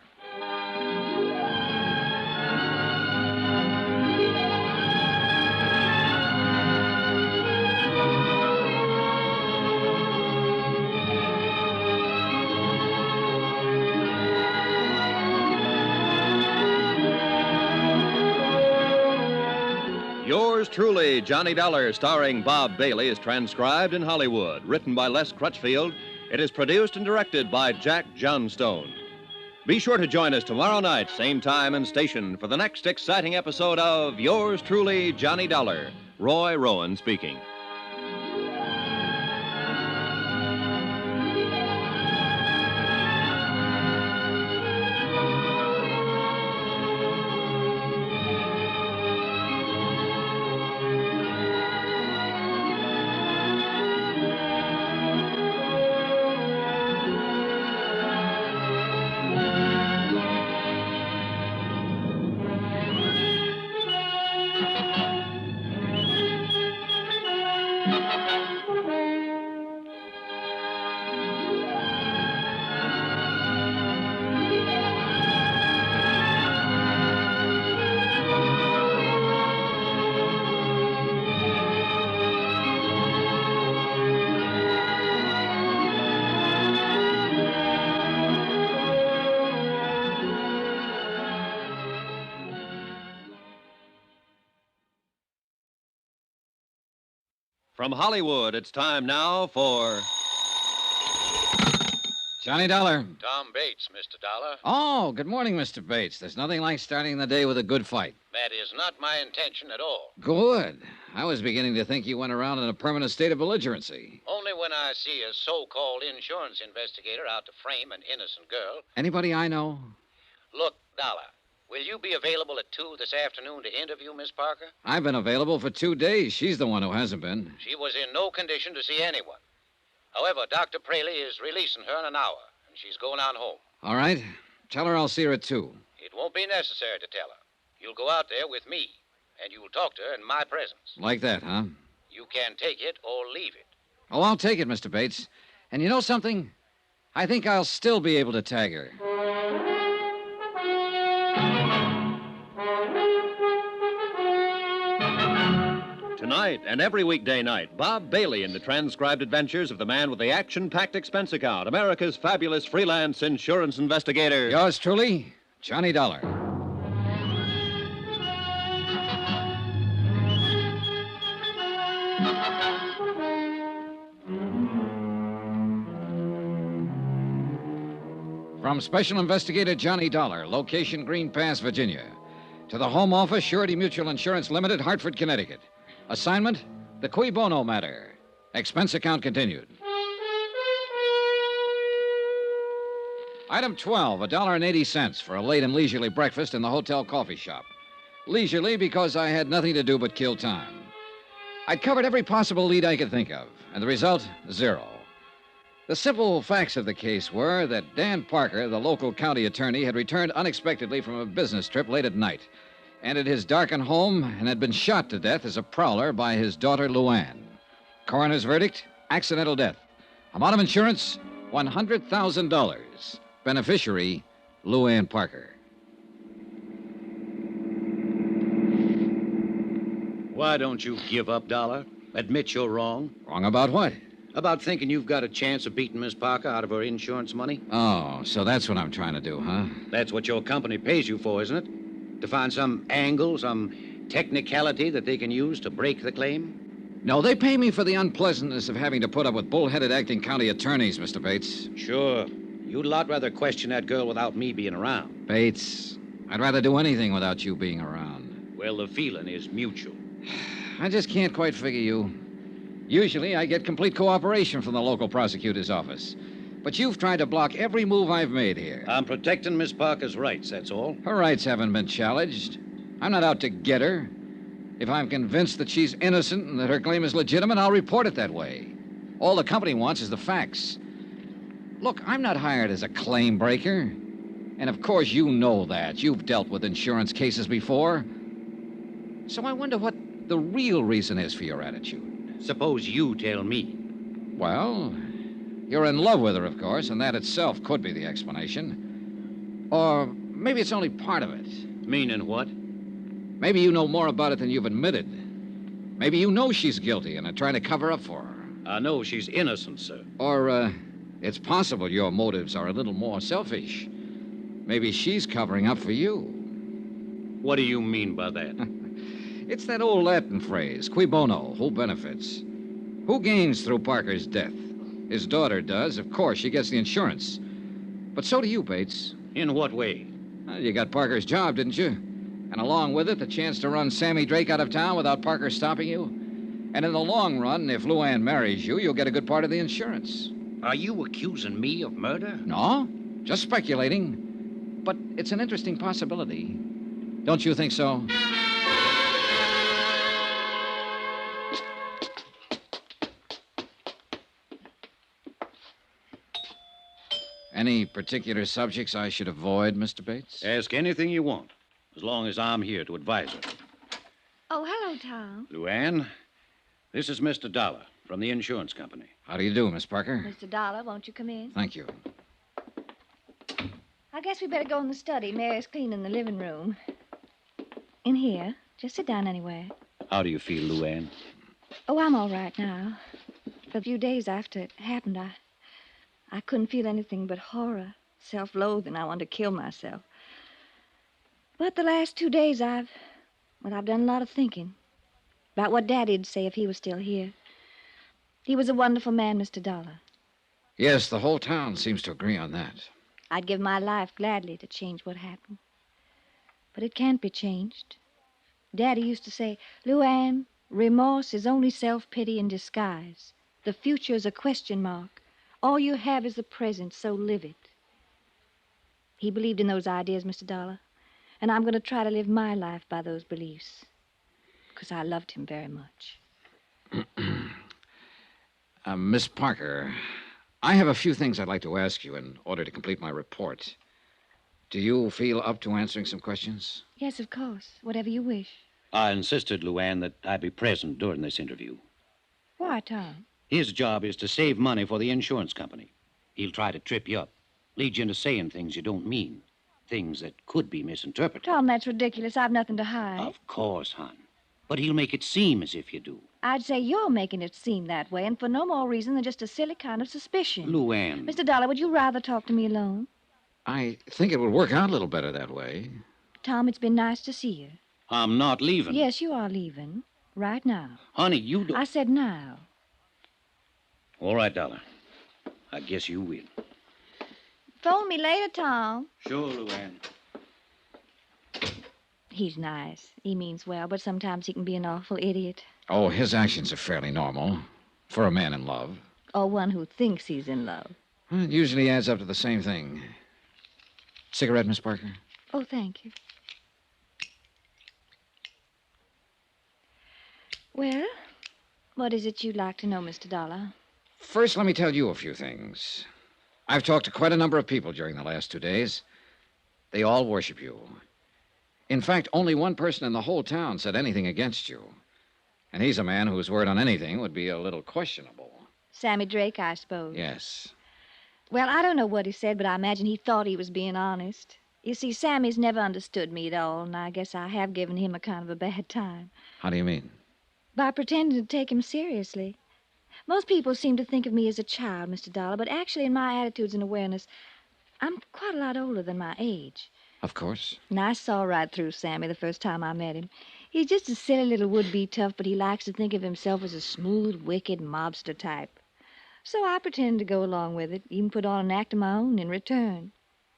Yours truly, Johnny Dollar, starring Bob Bailey, is transcribed in Hollywood. Written by Les Crutchfield, it is produced and directed by Jack Johnstone. Be sure to join us tomorrow night, same time and station, for the next exciting episode of Yours truly, Johnny Dollar. Roy Rowan speaking. From Hollywood, it's time now for... Johnny Dollar. Tom Bates, Mr. Dollar. Oh, good morning, Mr. Bates. There's nothing like starting the day with a good fight. That is not my intention at all. Good. I was beginning to think you went around in a permanent state of belligerency. Only when I see a so-called insurance investigator out to frame an innocent girl. Anybody I know? Look, Dollar, will you be available at 2 this afternoon to interview Miss Parker? I've been available for 2 days. She's the one who hasn't been. She was in no condition to see anyone. However, Dr. Praley is releasing her in an hour, and she's going on home. All right. Tell her I'll see her at 2. It won't be necessary to tell her. You'll go out there with me, and you'll talk to her in my presence. Like that, huh? You can take it or leave it. Oh, I'll take it, Mr. Bates. And you know something? I think I'll still be able to tag her. Tonight and every weekday night, Bob Bailey in the transcribed adventures of the man with the action-packed expense account, America's fabulous freelance insurance investigator. Yours truly, Johnny Dollar. From Special Investigator Johnny Dollar, location Green Pass, Virginia, to the Home Office, Surety Mutual Insurance Limited, Hartford, Connecticut. Assignment, the Cui Bono Matter. Expense account continued. Item 12, $1.80 for a late and leisurely breakfast in the hotel coffee shop. Leisurely because I had nothing to do but kill time. I'd covered every possible lead I could think of, and the result, 0. The simple facts of the case were that Dan Parker, the local county attorney, had returned unexpectedly from a business trip late at night, entered his darkened home, and had been shot to death as a prowler by his daughter, Luann. Coroner's verdict, accidental death. Amount of insurance, $100,000. Beneficiary, Luann Parker. Why don't you give up, Dollar? Admit you're wrong. Wrong about what? About thinking you've got a chance of beating Miss Parker out of her insurance money? Oh, so that's what I'm trying to do, huh? That's what your company pays you for, isn't it? To find some angle, some technicality that they can use to break the claim? No, they pay me for the unpleasantness of having to put up with bull-headed acting county attorneys, Mr. Bates. Sure. You'd a lot rather question that girl without me being around. Bates, I'd rather do anything without you being around. Well, the feeling is mutual. I just can't quite figure you. Usually, I get complete cooperation from the local prosecutor's office. But you've tried to block every move I've made here. I'm protecting Miss Parker's rights, that's all. Her rights haven't been challenged. I'm not out to get her. If I'm convinced that she's innocent and that her claim is legitimate, I'll report it that way. All the company wants is the facts. Look, I'm not hired as a claim breaker. And of course you know that. You've dealt with insurance cases before. So I wonder what the real reason is for your attitude. Suppose you tell me. Well, you're in love with her, of course, and that itself could be the explanation. Or maybe it's only part of it. Meaning what? Maybe you know more about it than you've admitted. Maybe you know she's guilty and are trying to cover up for her. I know she's innocent, sir. Or, it's possible your motives are a little more selfish. Maybe she's covering up for you. What do you mean by that? It's that old Latin phrase, cui bono, who benefits? Who gains through Parker's death? His daughter does. Of course, she gets the insurance. But so do you, Bates. In what way? Well, you got Parker's job, didn't you? And along with it, the chance to run Sammy Drake out of town without Parker stopping you. And in the long run, if Luann marries you, you'll get a good part of the insurance. Are you accusing me of murder? No, just speculating. But it's an interesting possibility. Don't you think so? Any particular subjects I should avoid, Mr. Bates? Ask anything you want, as long as I'm here to advise her. Oh, hello, Tom. Luann, this is Mr. Dollar from the insurance company. How do you do, Miss Parker? Mr. Dollar, won't you come in? Thank you. I guess we better go in the study. Mary's cleaning the living room. In here. Just sit down anywhere. How do you feel, Luann? Oh, I'm all right now. For a few days after it happened, I couldn't feel anything but horror, self-loathing. I wanted to kill myself. But the last 2 days, I've done a lot of thinking about what Daddy'd say if he was still here. He was a wonderful man, Mr. Dollar. Yes, the whole town seems to agree on that. I'd give my life gladly to change what happened. But it can't be changed. Daddy used to say, Luann, remorse is only self-pity in disguise. The future is a question mark. All you have is the present, so live it. He believed in those ideas, Mr. Dollar, and I'm going to try to live my life by those beliefs, because I loved him very much. Miss Parker, I have a few things I'd like to ask you in order to complete my report. Do you feel up to answering some questions? Yes, of course. Whatever you wish. I insisted, Luann, that I be present during this interview. Why, Tom? His job is to save money for the insurance company. He'll try to trip you up, lead you into saying things you don't mean, things that could be misinterpreted. Tom, that's ridiculous. I've nothing to hide. Of course, hon. But he'll make it seem as if you do. I'd say you're making it seem that way, and for no more reason than just a silly kind of suspicion. Luann. Mr. Dollar, would you rather talk to me alone? I think it would work out a little better that way. Tom, it's been nice to see you. I'm not leaving. Yes, you are leaving. Right now. Honey, you don't... I said now. All right, Dollar. I guess you will. Phone me later, Tom. Sure, Luann. He's nice. He means well, but sometimes he can be an awful idiot. Oh, his actions are fairly normal for a man in love. Or one who thinks he's in love. Well, it usually adds up to the same thing. Cigarette, Miss Parker? Oh, thank you. Well, what is it you'd like to know, Mr. Dollar? First, let me tell you a few things. I've talked to quite a number of people during the last 2 days. They all worship you. In fact, only one person in the whole town said anything against you. And he's a man whose word on anything would be a little questionable. Sammy Drake, I suppose. Yes. Well, I don't know what he said, but I imagine he thought he was being honest. You see, Sammy's never understood me at all, and I guess I have given him a kind of a bad time. How do you mean? By pretending to take him seriously. Most people seem to think of me as a child, Mr. Dollar, but actually in my attitudes and awareness, I'm quite a lot older than my age. Of course. And I saw right through Sammy the first time I met him. He's just a silly little would-be tough, but he likes to think of himself as a smooth, wicked mobster type. So I pretended to go along with it, even put on an act of my own in return.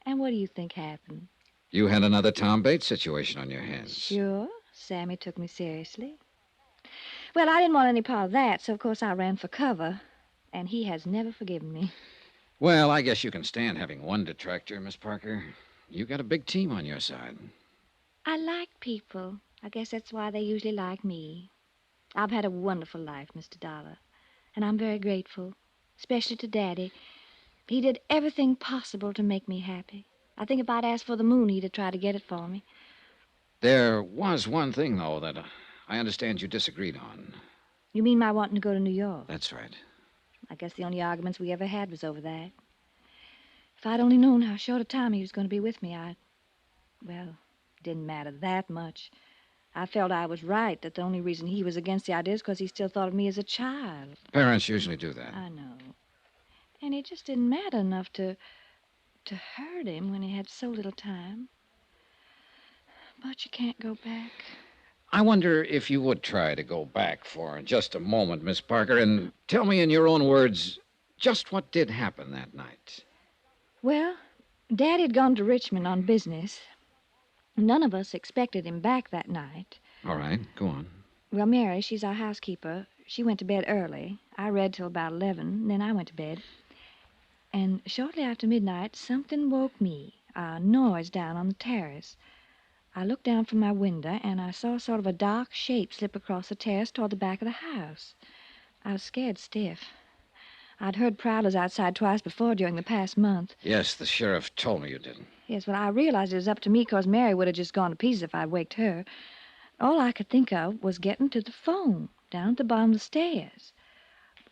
And what do you think happened? You had another Tom Bates situation on your hands. Sure. Sammy took me seriously. Well, I didn't want any part of that, so of course I ran for cover. And he has never forgiven me. Well, I guess you can stand having one detractor, Miss Parker. You got a big team on your side. I like people. I guess that's why they usually like me. I've had a wonderful life, Mr. Dollar. And I'm very grateful, especially to Daddy. He did everything possible to make me happy. I think if I'd asked for the moon, he'd have tried to get it for me. There was one thing, though, that I understand you disagreed on. You mean my wanting to go to New York? That's right. I guess the only arguments we ever had was over that. If I'd only known how short a time he was going to be with me, well, it didn't matter that much. I felt I was right, that the only reason he was against the idea is because he still thought of me as a child. Parents usually do that. I know. And it just didn't matter enough to hurt him when he had so little time. But you can't go back. I wonder if you would try to go back for just a moment, Miss Parker, and tell me in your own words just what did happen that night. Well, Daddy had gone to Richmond on business. None of us expected him back that night. All right, go on. Well, Mary, she's our housekeeper. She went to bed early. I read till about 11, and then I went to bed. And shortly after midnight, something woke me, a noise down on the terrace. I looked down from my window, and I saw sort of a dark shape slip across the terrace toward the back of the house. I was scared stiff. I'd heard prowlers outside twice before during the past month. Yes, the sheriff told me you did. Yes, well, I realized it was up to me because Mary would have just gone to pieces if I'd waked her. All I could think of was getting to the phone down at the bottom of the stairs.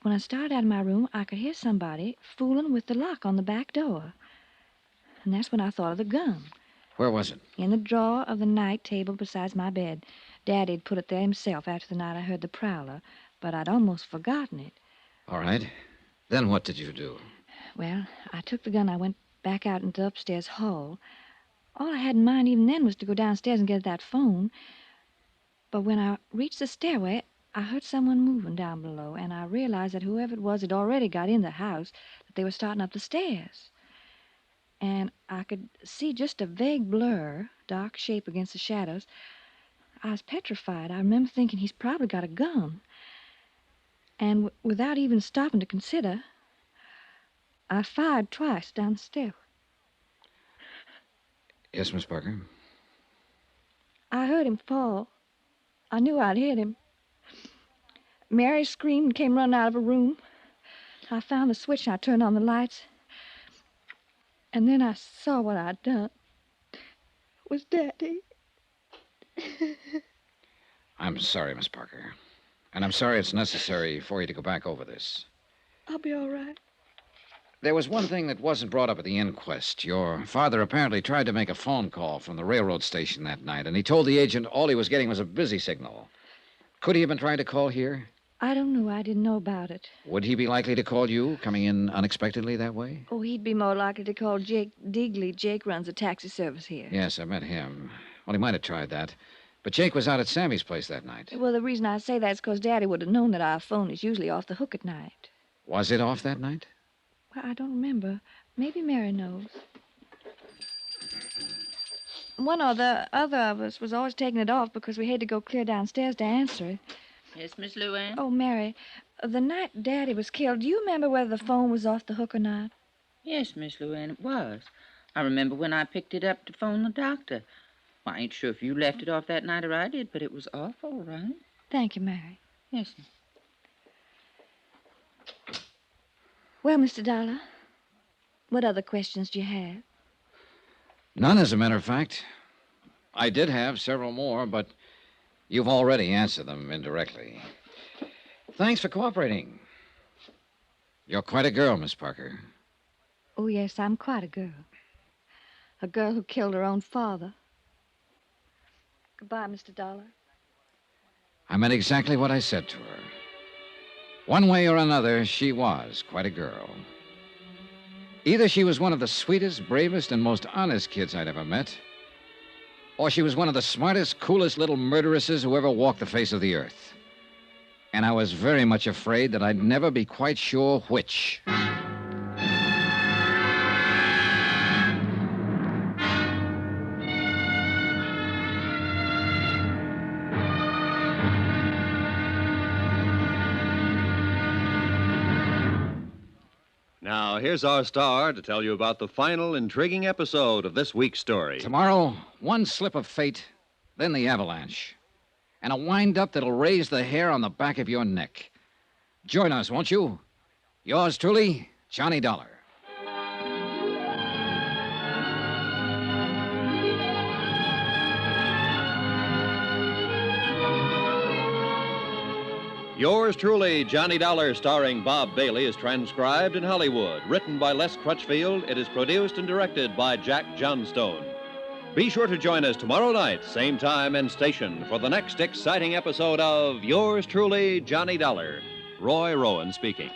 When I started out of my room, I could hear somebody fooling with the lock on the back door. And that's when I thought of the gun. Where was it? In the drawer of the night table beside my bed. Daddy'd put it there himself after the night I heard the prowler, but I'd almost forgotten it. All right. Then what did you do? Well, I took the gun. I went back out into the upstairs hall. All I had in mind even then was to go downstairs and get that phone. But when I reached the stairway, I heard someone moving down below, and I realized that whoever it was had already got in the house, that they were starting up the stairs. And I could see just a vague blur, dark shape against the shadows. I was petrified. I remember thinking he's probably got a gun. And without even stopping to consider, I fired twice down the stair. Yes, Miss Parker? I heard him fall. I knew I'd hit him. Mary screamed and came running out of her room. I found the switch and I turned on the lights. And then I saw what I'd done. It was Daddy. I'm sorry, Miss Parker. And I'm sorry it's necessary for you to go back over this. I'll be all right. There was one thing that wasn't brought up at the inquest. Your father apparently tried to make a phone call from the railroad station that night, and he told the agent all he was getting was a busy signal. Could he have been trying to call here? I don't know. I didn't know about it. Would he be likely to call you, coming in unexpectedly that way? Oh, he'd be more likely to call Jake Digley. Jake runs a taxi service here. Yes, I met him. Well, he might have tried that. But Jake was out at Sammy's place that night. Well, the reason I say that is because Daddy would have known that our phone is usually off the hook at night. Was it off that night? Well, I don't remember. Maybe Mary knows. One or the other of us was always taking it off because we had to go clear downstairs to answer it. Yes, Miss Luann? Oh, Mary, the night Daddy was killed, do you remember whether the phone was off the hook or not? Yes, Miss Luann, it was. I remember when I picked it up to phone the doctor. Well, I ain't sure if you left it off that night or I did, but it was off all right. Thank you, Mary. Yes, ma'am. Well, Mr. Dollar, what other questions do you have? None, as a matter of fact. I did have several more, but you've already answered them indirectly. Thanks for cooperating. You're quite a girl, Miss Parker. Oh, yes, I'm quite a girl. A girl who killed her own father. Goodbye, Mr. Dollar. I meant exactly what I said to her. One way or another, she was quite a girl. Either she was one of the sweetest, bravest, and most honest kids I'd ever met, or she was one of the smartest, coolest little murderesses who ever walked the face of the earth. And I was very much afraid that I'd never be quite sure which. Now, here's our star to tell you about the final intriguing episode of this week's story. Tomorrow, one slip of fate, then the avalanche. And a wind-up that'll raise the hair on the back of your neck. Join us, won't you? Yours truly, Johnny Dollar. Yours truly, Johnny Dollar, starring Bob Bailey, is transcribed in Hollywood. Written by Les Crutchfield, it is produced and directed by Jack Johnstone. Be sure to join us tomorrow night, same time and station, for the next exciting episode of Yours truly, Johnny Dollar. Roy Rowan speaking.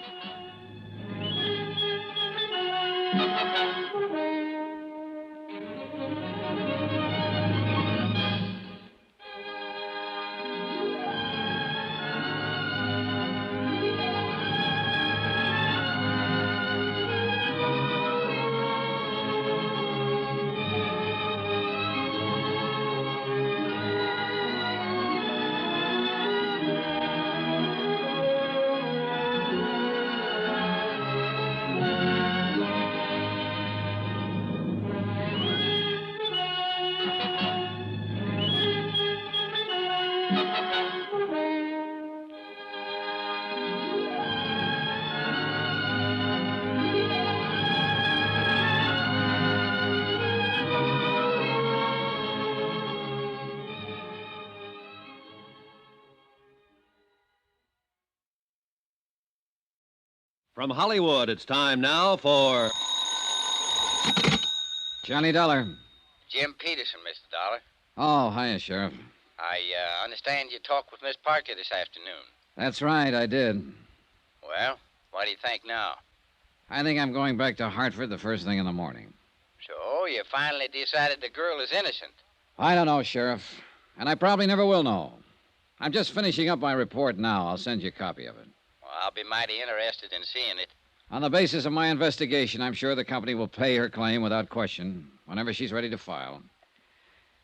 From Hollywood, it's time now for... Johnny Dollar. Jim Peterson, Mr. Dollar. Oh, hiya, Sheriff. I understand you talked with Miss Parker this afternoon. That's right, I did. Well, what do you think now? I think I'm going back to Hartford the first thing in the morning. So, you finally decided the girl is innocent. I don't know, Sheriff. And I probably never will know. I'm just finishing up my report now. I'll send you a copy of it. Well, I'll be mighty interested in seeing it. On the basis of my investigation, I'm sure the company will pay her claim without question whenever she's ready to file.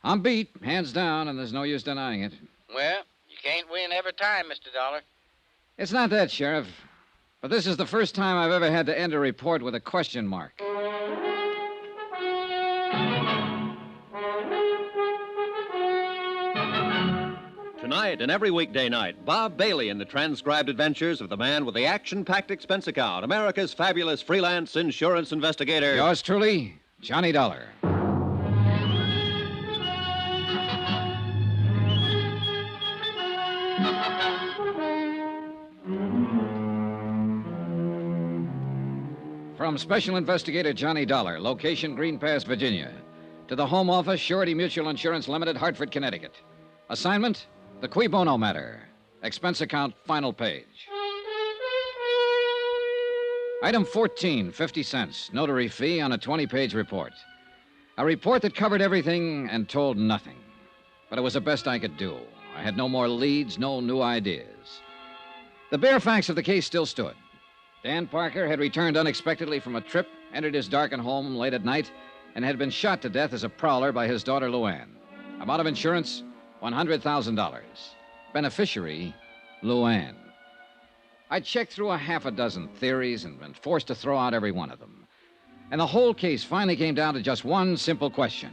I'm beat, hands down, and there's no use denying it. Well, you can't win every time, Mr. Dollar. It's not that, Sheriff. But this is the first time I've ever had to end a report with a question mark. Tonight and every weekday night, Bob Bailey in the transcribed adventures of the man with the action-packed expense account, America's fabulous freelance insurance investigator. Yours truly, Johnny Dollar. From Special Investigator Johnny Dollar, location Green Pass, Virginia, to the Home Office, Surety Mutual Insurance Limited, Hartford, Connecticut. Assignment, the Cui Bono Matter. Expense account, final page. Item 14, 50 cents. Notary fee on a 20-page report. A report that covered everything and told nothing. But it was the best I could do. I had no more leads, no new ideas. The bare facts of the case still stood. Dan Parker had returned unexpectedly from a trip, entered his darkened home late at night, and had been shot to death as a prowler by his daughter, Luann. Amount of insurance, $100,000. Beneficiary, Luann. I checked through a half a dozen theories and been forced to throw out every one of them. And the whole case finally came down to just one simple question.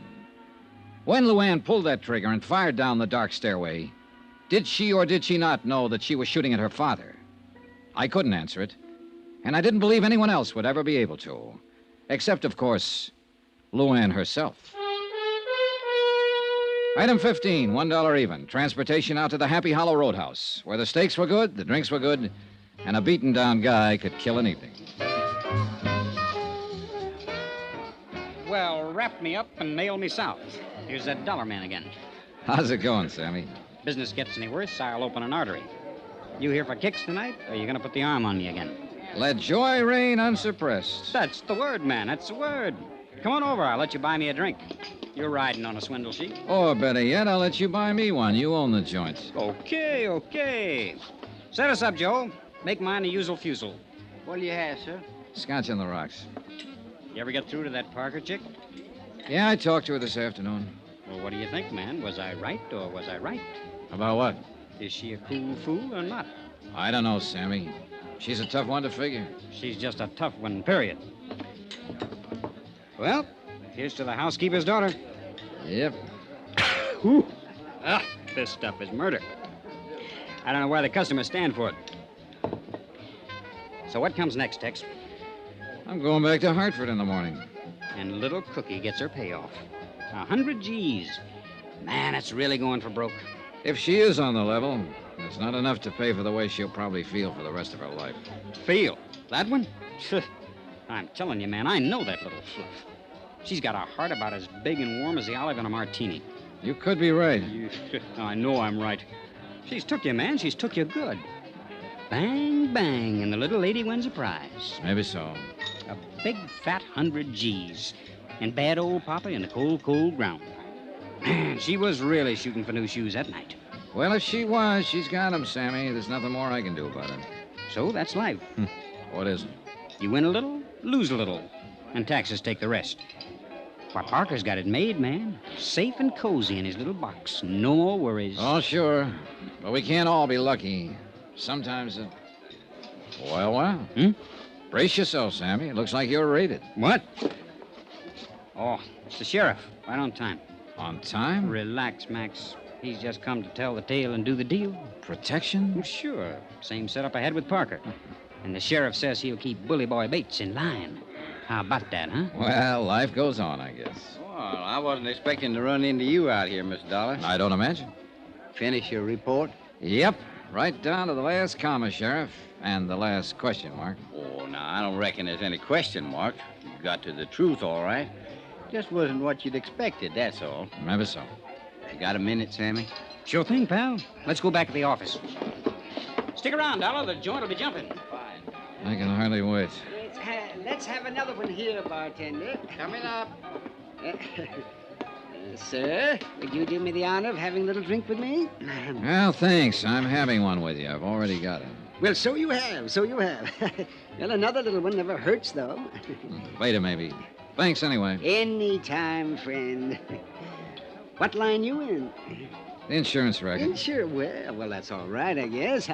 When Luann pulled that trigger and fired down the dark stairway, did she or did she not know that she was shooting at her father? I couldn't answer it, and I didn't believe anyone else would ever be able to. Except, of course, Luann herself. Item 15, $1 even. Transportation out to the Happy Hollow Roadhouse, where the steaks were good, the drinks were good, and a beaten-down guy could kill an evening. Well, wrap me up and nail me south. Here's that dollar man again. How's it going, Sammy? Business gets any worse, I'll open an artery. You here for kicks tonight, or are you going to put the arm on me again? Let joy reign unsuppressed. That's the word, man. That's the word. Come on over. I'll let you buy me a drink. You're riding on a swindle sheet. Or better yet, I'll let you buy me one. You own the joint. Okay. Set us up, Joe. Make mine a usual fusel. What'll you have, sir? Scotch on the rocks. You ever get through to that Parker chick? Yeah, I talked to her this afternoon. Well, what do you think, man? Was I right or was I right? About what? Is she a cool fool or not? I don't know, Sammy. She's a tough one to figure. She's just a tough one, period. Well, here's to the housekeeper's daughter. Yep. Ooh. This stuff is murder. I don't know why the customers stand for it. So what comes next, Tex? I'm going back to Hartford in the morning. And little Cookie gets her payoff. 100 G's. Man, it's really going for broke. If she is on the level, it's not enough to pay for the way she'll probably feel for the rest of her life. Feel? That one? I'm telling you, man, I know that little fluff. She's got a heart about as big and warm as the olive in a martini. You could be right. I know I'm right. She's took you, man. She's took you good. Bang, bang, and the little lady wins a prize. Maybe so. A big, fat 100 G's. And bad old Papa in the cold, cold ground. Man, she was really shooting for new shoes that night. Well, if she was, she's got 'em, Sammy. There's nothing more I can do about it. So that's life. What is it? You win a little, lose a little, and taxes take the rest. Why, Parker's got it made, man. Safe and cozy in his little box. No more worries. Oh, sure. But we can't all be lucky. Sometimes it... Well. Brace yourself, Sammy. It looks like you're raided. What? Oh, it's the sheriff. Right on time. On time? Relax, Max. He's just come to tell the tale and do the deal. Protection? Well, sure. Same setup I had with Parker. And the sheriff says he'll keep Bully Boy Bates in line. How about that, huh? Well, life goes on, I guess. Well, I wasn't expecting to run into you out here, Mr. Dollar. I don't imagine. Finish your report? Yep. Right down to the last comma, Sheriff. And the last question mark. Oh, now, I don't reckon there's any question mark. You got to the truth, all right. Just wasn't what you'd expected, that's all. Maybe so. You got a minute, Sammy? Sure thing, pal. Let's go back to the office. Stick around, Dollar. The joint will be jumping. Fine. I can hardly wait. Let's have another one here, bartender. Coming up. Sir, would you do me the honor of having a little drink with me? Well, thanks. I'm having one with you. I've already got it. Well, so you have. Well, another little one never hurts, though. Later, maybe. Thanks anyway. Any time, friend. What line you in? The insurance record. Sure. Well, that's all right, I guess.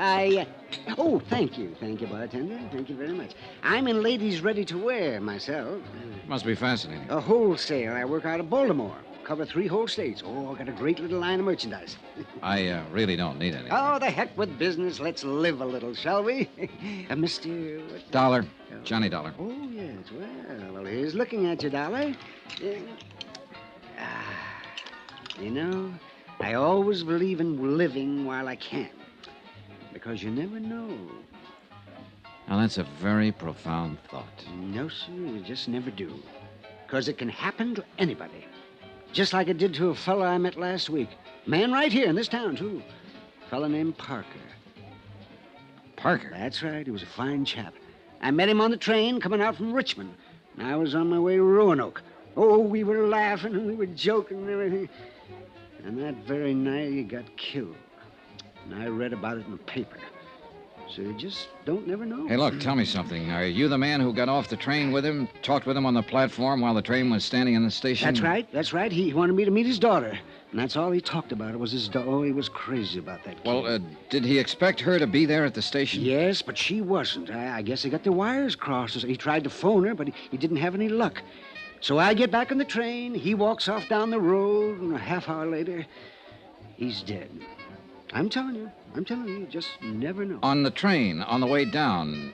Oh, thank you, bartender. Thank you very much. I'm in ladies' ready-to-wear myself. Must be fascinating. A wholesale. I work out of Baltimore. Cover 3 whole states. Oh, I got a great little line of merchandise. I really don't need anything. Oh, the heck with business. Let's live a little, shall we? Mr. What? Dollar. Johnny Dollar. Oh, yes. Well, here's looking at you, Dollar. You know, I always believe in living while I can. Because you never know. Now, that's a very profound thought. No, sir, you just never do. Because it can happen to anybody. Just like it did to a fella I met last week. Man right here in this town, too. A fella named Parker. Parker? That's right. He was a fine chap. I met him on the train coming out from Richmond. And I was on my way to Roanoke. Oh, we were laughing and we were joking and everything. And that very night he got killed. And I read about it in the paper. So you just don't never know. Hey, look, tell me something. Are you the man who got off the train with him, talked with him on the platform while the train was standing in the station? That's right. That's right. He wanted me to meet his daughter. And that's all he talked about. It was his daughter. Oh, he was crazy about that kid. Well, did he expect her to be there at the station? Yes, but she wasn't. I guess they got their wires crossed. He tried to phone her, but he didn't have any luck. So I get back on the train. He walks off down the road, and a half hour later, he's dead. I'm telling you, just never know. On the train, on the way down,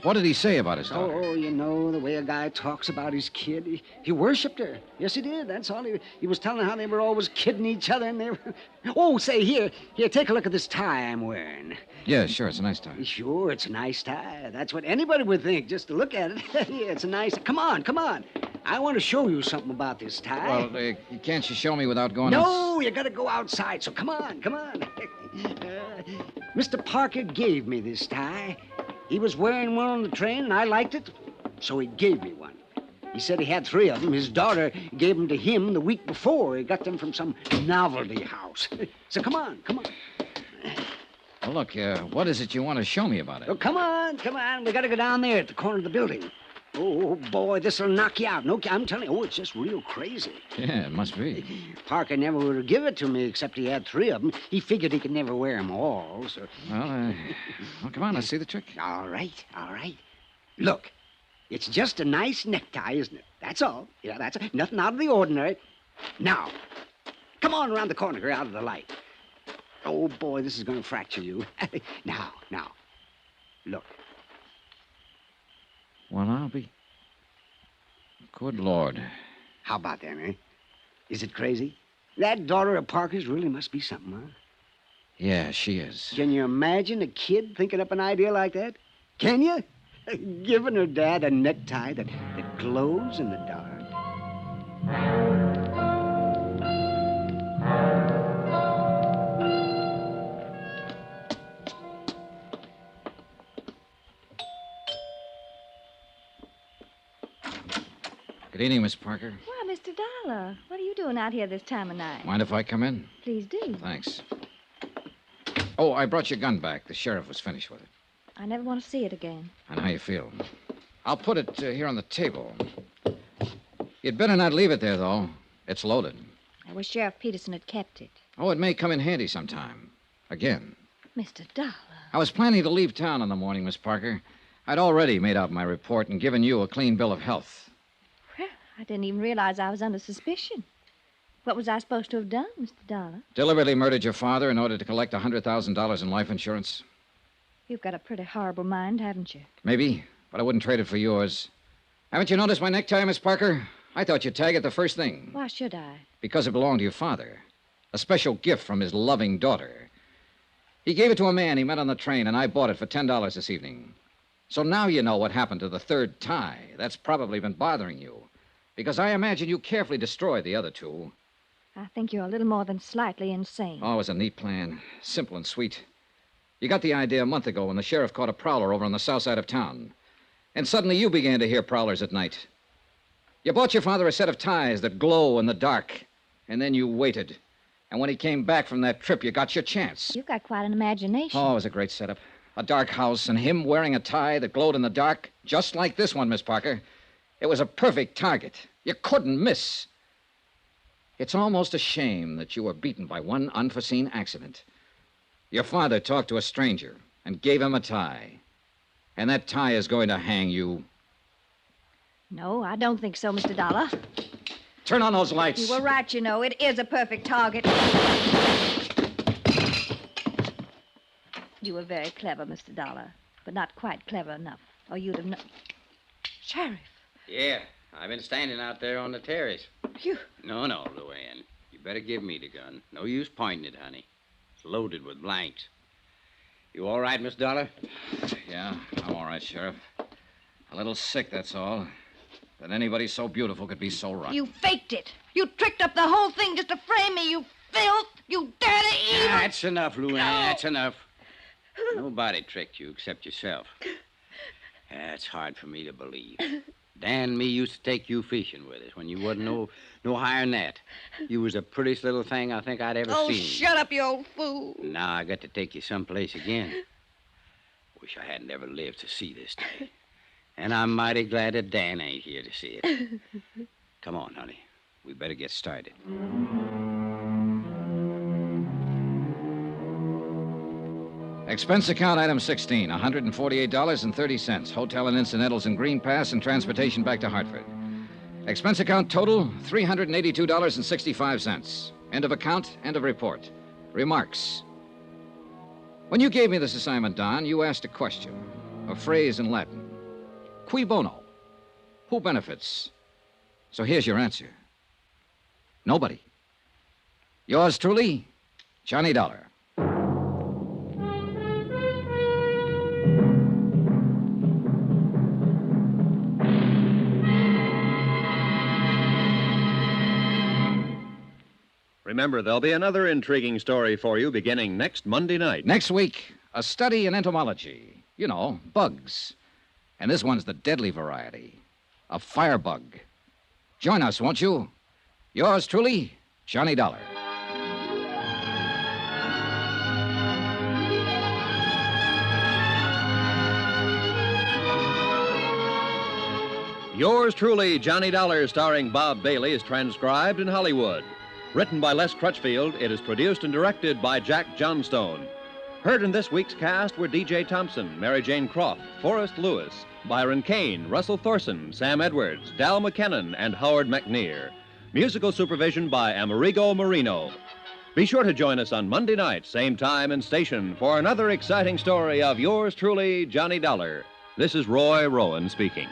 what did he say about his daughter? Oh, you know, the way a guy talks about his kid. He worshipped her. Yes, he did. That's all. He was telling how they were always kidding each other, and they were... Oh, say, here, take a look at this tie I'm wearing. Yeah, sure, it's a nice tie. Sure, it's a nice tie. That's what anybody would think, just to look at it. Yeah, it's a nice... Come on. I want to show you something about this tie. Well, can't you show me without going... No, you got to go outside, so come on. Mr. Parker gave me this tie. He was wearing one on the train, and I liked it, so he gave me one. He said he had 3 of them. His daughter gave them to him the week before. He got them from some novelty house. So come on. Well, look, what is it you want to show me about it? Oh, come on. We got to go down there at the corner of the building. Oh, boy, this'll knock you out. No, I'm telling you, it's just real crazy. Yeah, it must be. Parker never would have given it to me, except he had 3 of them. He figured he could never wear them all, so... Well, come on, let's see the trick. All right. Look, it's just a nice necktie, isn't it? That's all. Yeah, that's nothing out of the ordinary. Now, come on around the corner here, out of the light. Oh, boy, this is going to fracture you. Now, look. Well, I'll be... Good Lord. How about that, eh? Is it crazy? That daughter of Parker's really must be something, huh? Yeah, she is. Can you imagine a kid thinking up an idea like that? Can you? Giving her dad a necktie that glows in the dark. Good evening, Miss Parker. Why, Mr. Dollar, what are you doing out here this time of night? Mind if I come in? Please do. Thanks. Oh, I brought your gun back. The sheriff was finished with it. I never want to see it again. I know how you feel. I'll put it here on the table. You'd better not leave it there, though. It's loaded. I wish Sheriff Peterson had kept it. Oh, it may come in handy sometime. Again. Mr. Dollar. I was planning to leave town in the morning, Miss Parker. I'd already made out my report and given you a clean bill of health. Well, I didn't even realize I was under suspicion. What was I supposed to have done, Mr. Dollar? Deliberately murdered your father in order to collect $100,000 in life insurance? You've got a pretty horrible mind, haven't you? Maybe, but I wouldn't trade it for yours. Haven't you noticed my necktie, Miss Parker? I thought you'd tag it the first thing. Why should I? Because it belonged to your father. A special gift from his loving daughter. He gave it to a man he met on the train, and I bought it for $10 this evening. So now you know what happened to the 3rd tie. That's probably been bothering you. Because I imagine you carefully destroyed the other 2. I think you're a little more than slightly insane. Oh, it was a neat plan. Simple and sweet. You got the idea a month ago when the sheriff caught a prowler over on the south side of town. And suddenly you began to hear prowlers at night. You bought your father a set of ties that glow in the dark. And then you waited. And when he came back from that trip, you got your chance. You've got quite an imagination. Oh, it was a great setup. A dark house and him wearing a tie that glowed in the dark, just like this one, Miss Parker. It was a perfect target. You couldn't miss. It's almost a shame that you were beaten by one unforeseen accident. Your father talked to a stranger and gave him a tie. And that tie is going to hang you. No, I don't think so, Mr. Dollar. Turn on those lights. You were right, you know. It is a perfect target. You were very clever, Mr. Dollar, but not quite clever enough, or you'd have known. Sheriff. Yeah, I've been standing out there on the terrace. You... No, Luann. You better give me the gun. No use pointing it, honey. It's loaded with blanks. You all right, Miss Dollar? Yeah, I'm all right, Sheriff. A little sick, that's all. That anybody so beautiful could be so rotten. You faked it. You tricked up the whole thing just to frame me, you filth, you dirty evil... That's enough, Luann. That's enough. Nobody tricked you except yourself. That's hard for me to believe. Dan and me used to take you fishing with us when you wasn't no higher than that. You was the prettiest little thing I think I'd ever Oh, seen. shut up, you old fool. Now I got to take you someplace again. Wish I hadn't ever lived to see this day. And I'm mighty glad that Dan ain't here to see it. Come on, honey. We better get started. Expense account item 16, $148.30. Hotel and incidentals and green pass and transportation back to Hartford. Expense account total, $382.65. End of account, end of report. Remarks. When you gave me this assignment, Don, you asked a question, a phrase in Latin. Cui bono? Who benefits? So here's your answer. Nobody. Yours truly, Johnny Dollar. Remember, there'll be another intriguing story for you beginning next Monday night. Next week, a study in entomology. You know, bugs. And this one's the deadly variety, a firebug. Join us, won't you? Yours truly, Johnny Dollar. Yours truly, Johnny Dollar, starring Bob Bailey, is transcribed in Hollywood. Written by Les Crutchfield, it is produced and directed by Jack Johnstone. Heard in this week's cast were D.J. Thompson, Mary Jane Croft, Forrest Lewis, Byron Kane, Russell Thorson, Sam Edwards, Dal McKennon, and Howard McNear. Musical supervision by Amerigo Marino. Be sure to join us on Monday night, same time and station, for another exciting story of yours truly, Johnny Dollar. This is Roy Rowan speaking.